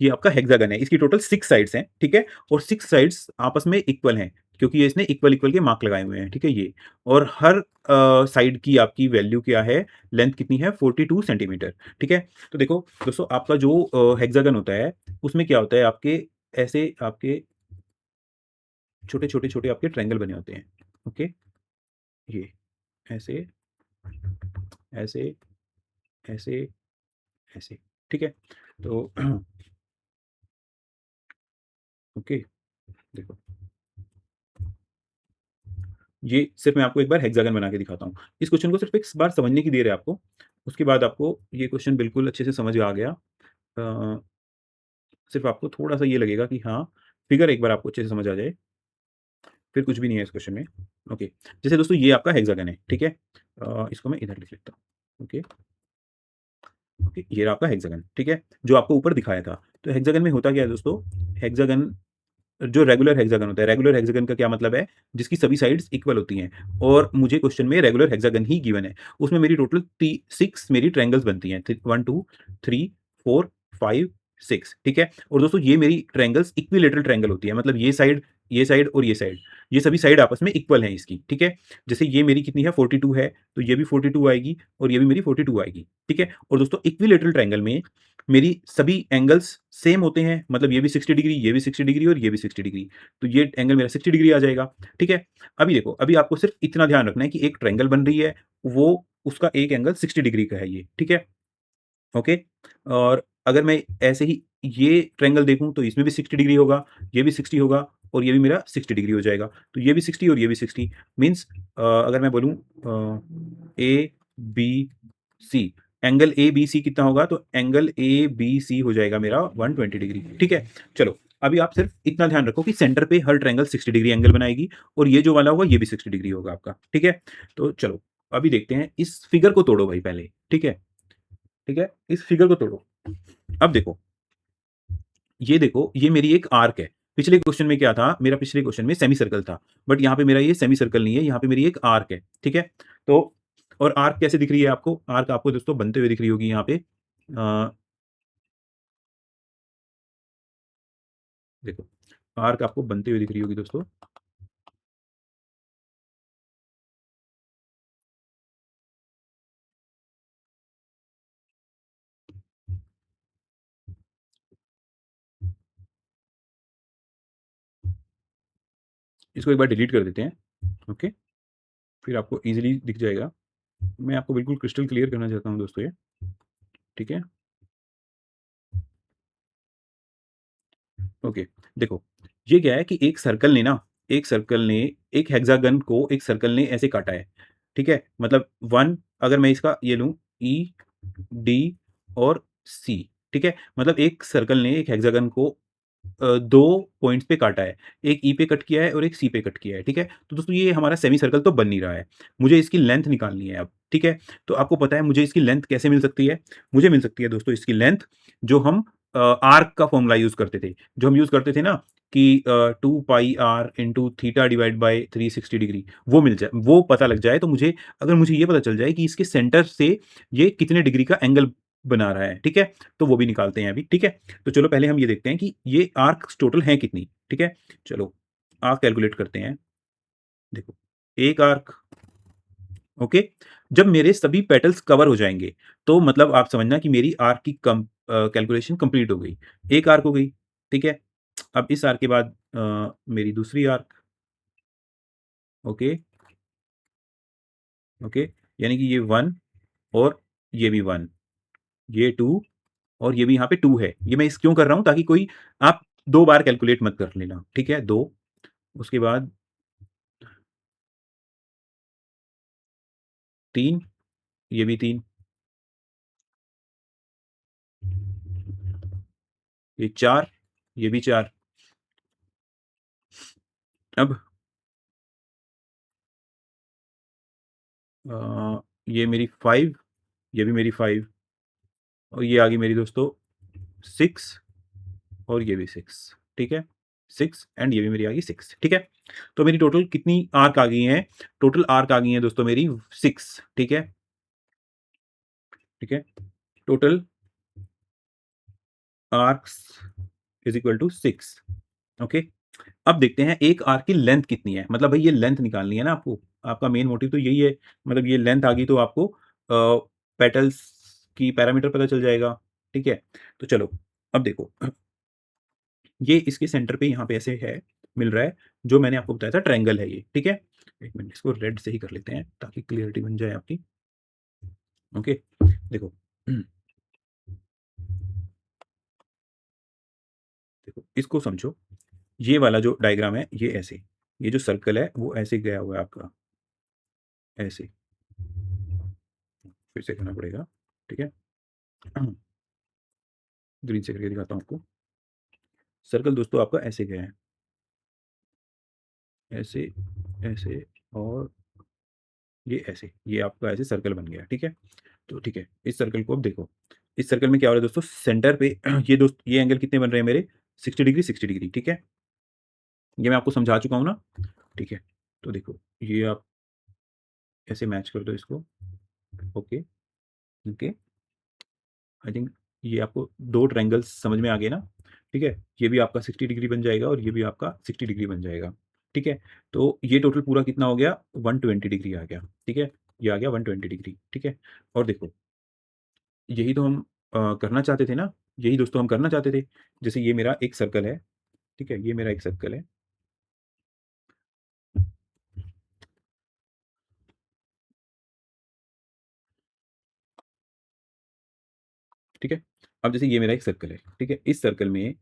ये आपका हेक्सागन है। इसकी टोटल 6 साइड्स हैं, ठीक है? और 6 साइड्स आपस में इक्वल हैं। क्योंकि ये इसने इक्वल इक्वल के मार्क लगाए हुए हैं, ठीक है ये। और हर साइड की आपकी वैल्यू क्या है, लेंथ कितनी है 42 सेंटीमीटर, ठीक है। तो देखो दोस्तों आपका जो हेक्सागन होता है उसमें क्या होता है, आपके ऐसे आपके छोटे छोटे छोटे आपके ट्रायंगल बने होते हैं, ओके। ये ऐसे ऐसे ऐसे ऐसे, ठीक है। तो ओके, देखो ये सिर्फ मैं आपको एक बार हेक्सागन बना के दिखाता हूँ। इस क्वेश्चन को सिर्फ एक बार समझने की देर है आपको, उसके बाद आपको ये क्वेश्चन बिल्कुल अच्छे से समझ आ गया। सिर्फ आपको थोड़ा-सा ये लगेगा कि हाँ, फिगर एक बार आपको अच्छे से समझ आ जाए, फिर कुछ भी नहीं है इस क्वेश्चन में। ओके, जैसे दोस्तों ये आपका हेक्सागन है, ठीक है? इसको मैं इधर लिख लेता हूँ। ओके, ओके, ये रहा आपका हेक्सागन, ठीक है? जो आपको ऊपर दिखाया था। तो हेक्सागन में होता क्या है दोस्तों, हेक्सागन जो रेगुलर हेक्सागन होता है, रेगुलर हेक्सागन का क्या मतलब है, जिसकी सभी साइड्स इक्वल होती हैं और मुझे क्वेश्चन में रेगुलर हेक्सागन ही गिवन है। उसमें मेरी टोटल 6 मेरी ट्रायंगल्स बनती हैं। 1, 2, 3, 4, 5, 6, ठीक है? और दोस्तों ये मेरी ट्रायंगल्स इक्विलैटरल ट्रायंगल होती है, मतलब ये साइड और ये साइड, ये सभी साइड आपस में इक्वल हैं इसकी, ठीक है? जैसे ये मेरी कितनी है 42 है, तो ये भी 42 आएगी और ये भी मेरी 42 आएगी, ठीक है? और दोस्तों इक्विलैटरल ट्रायंगल में मेरी सभी एंगल्स सेम होते हैं, मतलब ये भी 60 डिग्री, ये भी 60 डिग्री और ये भी 60 डिग्री। तो ये एंगल मेरा 60 डिग्री आ जाएगा, ठीक है? अभी देखो, अभी आपको सिर्फ इतना ध्यान रखना है कि एक ट्रायंगल बन रही है, वो उसका एक एंगल 60 डिग्री का है ये, ठीक है? ओके? और अगर मैं ऐसे ही ये ट्रायंगल देखूँ तो इसमें भी 60 डिग्री होगा, ये भी 60 होगा और ये भी मेरा 60 डिग्री हो जाएगा। तो ये भी 60 और ये भी 60 मीन्स अगर मैं बोलूँ ए, बी, सी, एंगल ए-बी-सी कितना होगा? तो एंगल ए-बी-सी हो जाएगा मेरा 120 डिग्री, ठीक है? चलो, अभी आप सिर्फ इतना ध्यान रखो कि सेंटर पे हर ट्रायंगल 60 डिग्री एंगल बनाएगी और ये जो वाला होगा ये भी 60 डिग्री होगा आपका, ठीक है? तो चलो, अभी देखते हैं इस फिगर को तोड़ो भाई पहले, ठीक है? ठीक है? इस फिगर को तोड़ो। अब देखो, ये मेरी एक आर्क है। पिछले क्वेश्चन में क्या था? मेरा पिछले क्वेश्चन में सेमी सर्कल था, बट यहाँ पे मेरा ये सेमी सर्कल नहीं है, यहाँ पे मेरी एक आर्क है, ठीक है? तो और आर्क कैसे दिख रही है आपको? आर्क आपको दोस्तों बनते हुए दिख रही होगी यहाँ पे। देखो, आर्क आपको बनते हुए दिख रही होगी दोस्तों। इसको एक बार डिलीट कर देते हैं, ओके? फिर आपको ईज़िली दिख जाएगा। मैं आपको बिल्कुल क्रिस्टल क्लियर करना चाहता हूँ दोस्तों ये, ठीक है? ओके, देखो, ये क्या है कि एक हेक्सागन को एक सर्कल ने ऐसे काटा है, ठीक है? मतलब 1 अगर मैं इसका ये लूँ ई, डी और सी, ठीक है? मतलब एक सर्कल ने एक हेक्सागन को 2 पॉइंट्स पे काटा है। एक ई पे कट किया है और एक सी पे कट किया है, ठीक है? तो दोस्तों ये हमारा सेमी सर्कल तो बन नहीं रहा है। मुझे इसकी लेंथ निकालनी है अब, ठीक है? तो आपको पता है मुझे इसकी लेंथ कैसे मिल सकती है? मुझे मिल सकती है दोस्तों इसकी लेंथ जो हम आर्क का फ़ॉर्मूला यूज़ करते थे। जो हम यूज़ करते थे ना कि 2 pi R into theta divide by 360 degree, वो पता लग जाए तो अगर मुझे ये पता चल जाए कि इसके सेंटर से ये कितने डिग्री का एंगल बना रहा है, ठीक है? तो वो भी निकालते हैं अभी, ठीक है? तो चलो पहले हम ये देखते हैं कि ये आर्क्स टोटल हैं कितनी, ठीक है? चलो, आर्क कैलकुलेट करते हैं। देखो, 1 आर्क, ओके? जब मेरे सभी पेटल्स कवर हो जाएँगे, तो मतलब आप समझना कि मेरी आर्क की कैलकुलेशन कंप्लीट हो गई। 1 आर्क हो गई, ठीक है? अब इस आर्क के बाद मेरी दूसरी आर्क, ओके, ओके? यानी कि ये 1 और ये भी 1, ये 2 और ये भी यहाँ पे 2 है। ये मैं इस क्यों कर रहा हूँ ताकि कोई आप 2 बार कैलकुलेट मत कर लेना, ठीक है? 2 उसके बाद 3, ये भी 3, ये 4, ये भी 4। अब ये मेरी 5, ये भी मेरी 5 और ये आ गई मेरी दोस्तों 6 और ये भी 6, ठीक है? 6 एंड ये भी मेरी आ गई 6, ठीक है? तो मेरी टोटल कितनी आर्क आ गई हैं? टोटल आर्क आ गई हैं दोस्तों मेरी 6, ठीक है? ठीक है? Total arcs is equal to 6, okay? अब देखते हैं एक आर्क की लेंथ कितनी है, मतलब भाई ये लेंथ निकालनी है ना आपको, आपका मेन मोटिव तो यही है, मतलब ये लेंथ आ गई तो आपको पेटल्स की पैरामीटर पता चल जाएगा, ठीक है? तो चलो, अब देखो ये इसके सेंटर पे यहाँ पे ऐसे है, मिल रहा है, जो मैंने आपको बताया था ट्रायंगल है ये, ठीक है? 1 मिनट इसको रेड से ही कर लेते हैं ताकि क्लैरिटी बन जाए आपकी, ओके? देखो देखो इसको समझो, ये वाला जो डायग्राम है ये ऐसे, ये जो सर्कल है वो ऐसे गया हुआ है आपका, ऐसे, फिर से करना पड़ेगा, ठीक है? ग्रीन से करके दिखाता हूँ आपको। सर्कल दोस्तों आपका ऐसे गया है, ऐसे, ऐसे और ये ऐसे, ये आपका ऐसे सर्कल बन गया, ठीक है? तो ठीक है, इस सर्कल को अब देखो, इस सर्कल में क्या हो रहा है दोस्तों, सेंटर पे ये एंगल कितने बन रहे हैं मेरे 60 डिग्री 60 डिग्री, ठीक है? ये मैं आपको समझा चुका हूँ ना, ठीक है? तो देखो, ये आप ऐसे मैच कर दो इसको, ओके, ओके। आई थिंक ये आपको 2 ट्रायंगल्स समझ में आ गए ना, ठीक है? ये भी आपका 60 डिग्री बन जाएगा और ये भी आपका 60 डिग्री बन जाएगा, ठीक है? तो ये टोटल पूरा कितना हो गया, 120 डिग्री आ गया, ठीक है? ये आ गया 120 डिग्री, ठीक है? और देखो, यही तो हम करना चाहते थे ना, यही दोस्तों हम करना चाहते थे। जैसे ये मेरा एक सर्कल है, ठीक है? ये मेरा एक सर्कल है, ठीक है? अब जैसे ये मेरा एक सर्कल है, ठीक है? इस सर्कल में,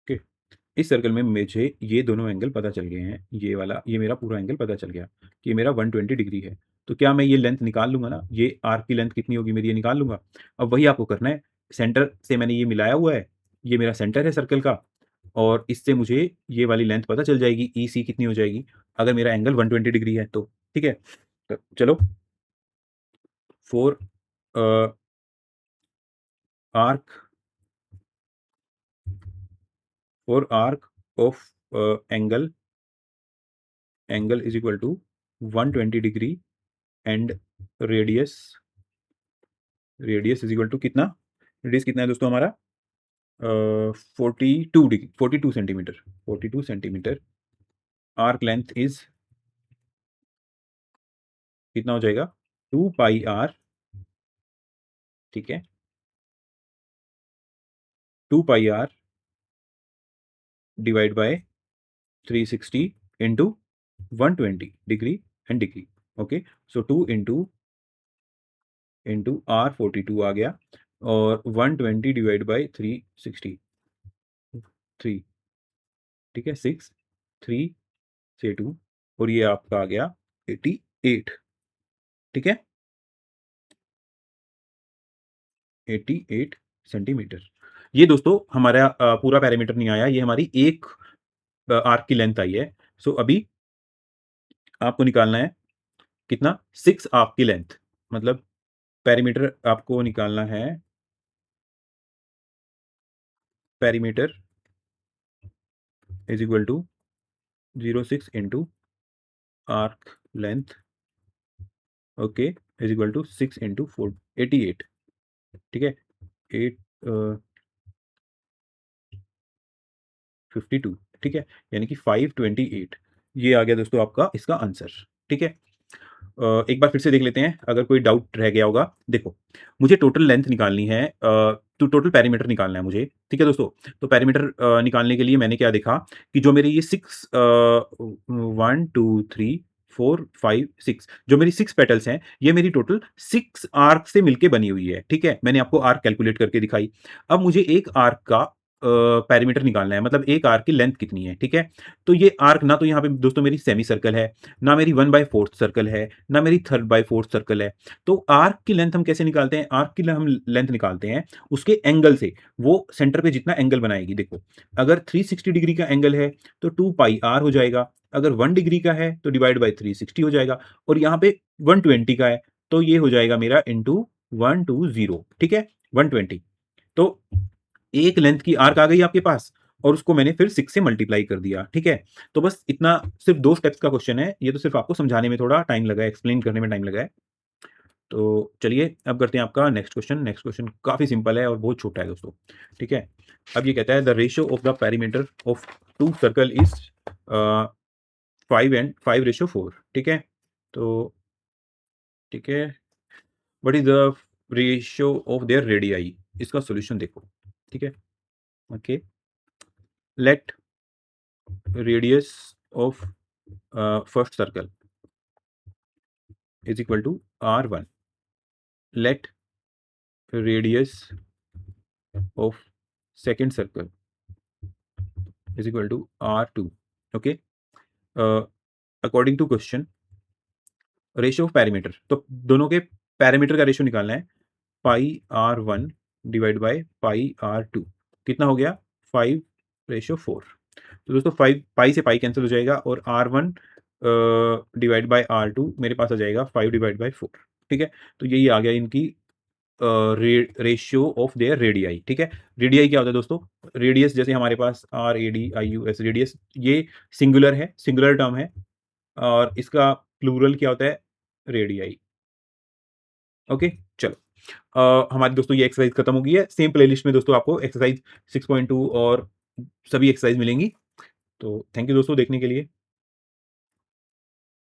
ओके, इस सर्कल में मुझे ये दोनों एंगल पता चल गए हैं, ये वाला, ये मेरा पूरा एंगल पता चल गया कि ये मेरा 120 डिग्री है। तो क्या मैं ये लेंथ निकाल लूँगा ना, ये आर्क की लेंथ कितनी होगी मेरी, ये निकाल लूँगा। अब वही आपको करना है, सेंटर से मैंने ये मिलाया हुआ है, ये मेरा सेंटर है सर्कल का और इससे मुझे ये वाली लेंथ पता चल जाएगी, ईसी कितनी हो जाएगी, अगर मेरा एंगल 120 डिग्री है तो, ठीक है? तो चलो, for arc for arc of angle angle is equal to 120 degree and radius radius is equal to कितना, रेडियस कितना है दोस्तों हमारा, 42 degree, 42 centimetre, 42 centimetre. Arc length is कितना हो जाएगा, 2 पाई आर, ठीक है? 2 pi R divide by 360 into 120 degree and degree, okay? So 2 into R 42 आ गया और 120 डिवाइड बाई 360, 3, ठीक है? 6, 3 से 2 और ये आपका आ गया 88, ठीक है? 88 सेंटीमीटर। ये दोस्तों हमारा पूरा पैरामीटर नहीं आया, ये हमारी एक आर्क की लेंथ आई है। सो अभी आपको निकालना है कितना, 6 आर्क की लेंथ, मतलब पैरामीटर आपको निकालना है, parameter is equal to 06 into arc length, okay, is equal to 6 into 4, 88, ठीक है? 8 52, ठीक है? यानी कि 528, ये आ गया दोस्तों आपका इसका आंसर, ठीक है? एक बार फिर से देख लेते हैं, अगर कोई डाउट रह गया होगा। देखो, मुझे टोटल लेंथ निकालनी है, तो टोटल पैरामीटर निकालना है मुझे, ठीक है दोस्तों? तो पैरामीटर निकालने के लिए मैंने क्या देखा कि जो मेरे ये 6 1 2 3 4 5 6 जो मेरी 6 पेटल्स हैं, ये मेरी टोटल 6 आर्क से मिलके बनी हुई है, ठीक है? मैंने आपको आर्क कैलकुलेट करके दिखाई। अब मुझे एक आर्क का पैरामीटर निकालना है, मतलब एक आर्क की लेंथ कितनी है, ठीक है? तो ये आर्क ना तो यहाँ पे दोस्तों मेरी सेमी सर्कल है, ना मेरी 1/4 सर्कल है, ना मेरी 3/4 सर्कल है। तो आर्क की लेंथ हम कैसे निकालते हैं? आर्क की हम लेंथ निकालते हैं उसके एंगल से, वो सेंटर पे जितना एंगल बनाएगी। देखो, अगर 360 डिग्री का एंगल है तो 2 पाई आर हो जाएगा, अगर 1 डिग्री का है तो डिवाइड बाय 360 हो जाएगा और यहाँ पे 120 का है तो ये हो जाएगा मेरा इंटू 120, ठीक है? 120। तो एक लेंथ की आर्क आ गई आपके पास और उसको मैंने फिर 6 से मल्टीप्लाई कर दिया, ठीक है? तो बस इतना, सिर्फ 2 स्टेप्स का क्वेश्चन है, ये तो सिर्फ आपको समझाने में थोड़ा टाइम लगा है, एक्सप्लेन करने में टाइम लगा है। तो चलिए अब करते हैं आपका नेक्स्ट क्वेश्चन। नेक्स्ट क्वेश्चन काफ़ी सिंपल है और बहुत छोटा है दोस्तों, ठीक है? अब ये कहता है the ratio of the perimeter of 2 circle is 5 and 5:4, ठीक है? तो ठीक है, what is the ratio of their radii? इसका सॉल्यूशन देखो, ठीक है? Okay, let radius of first circle is equal to r1, let radius of second circle is equal to r2, okay? According to question, ratio of parameter, तो दोनों के parameter का ratio निकालना है। पाई r1 divide by pi r2 कितना हो गया? 5:4। तो दोस्तों 5 पाई से पाई कैंसिल हो जाएगा और r1 डिवाइड बाय r2 मेरे पास आ जाएगा 5 डिवाइड बाय 4, ठीक है? तो यही आ गया इनकी रेशियो ऑफ देयर रेडियाई, ठीक है? रेडियाई क्या होता है दोस्तों? रेडियस जैसे हमारे पास RADIUS रेडियस, ये सिंगुलर है, सिंगुलर टर्म है और इसका प्लूरल क्या होता है? रेडियाई। ओके, चलो। हमारी दोस्तों ये एक्सरसाइज खत्म हो गई है। सेम प्लेलिस्ट में दोस्तों आपको एक्सरसाइज 6.2 और सभी एक्सरसाइज मिलेंगी। तो थैंक यू दोस्तों देखने के लिए।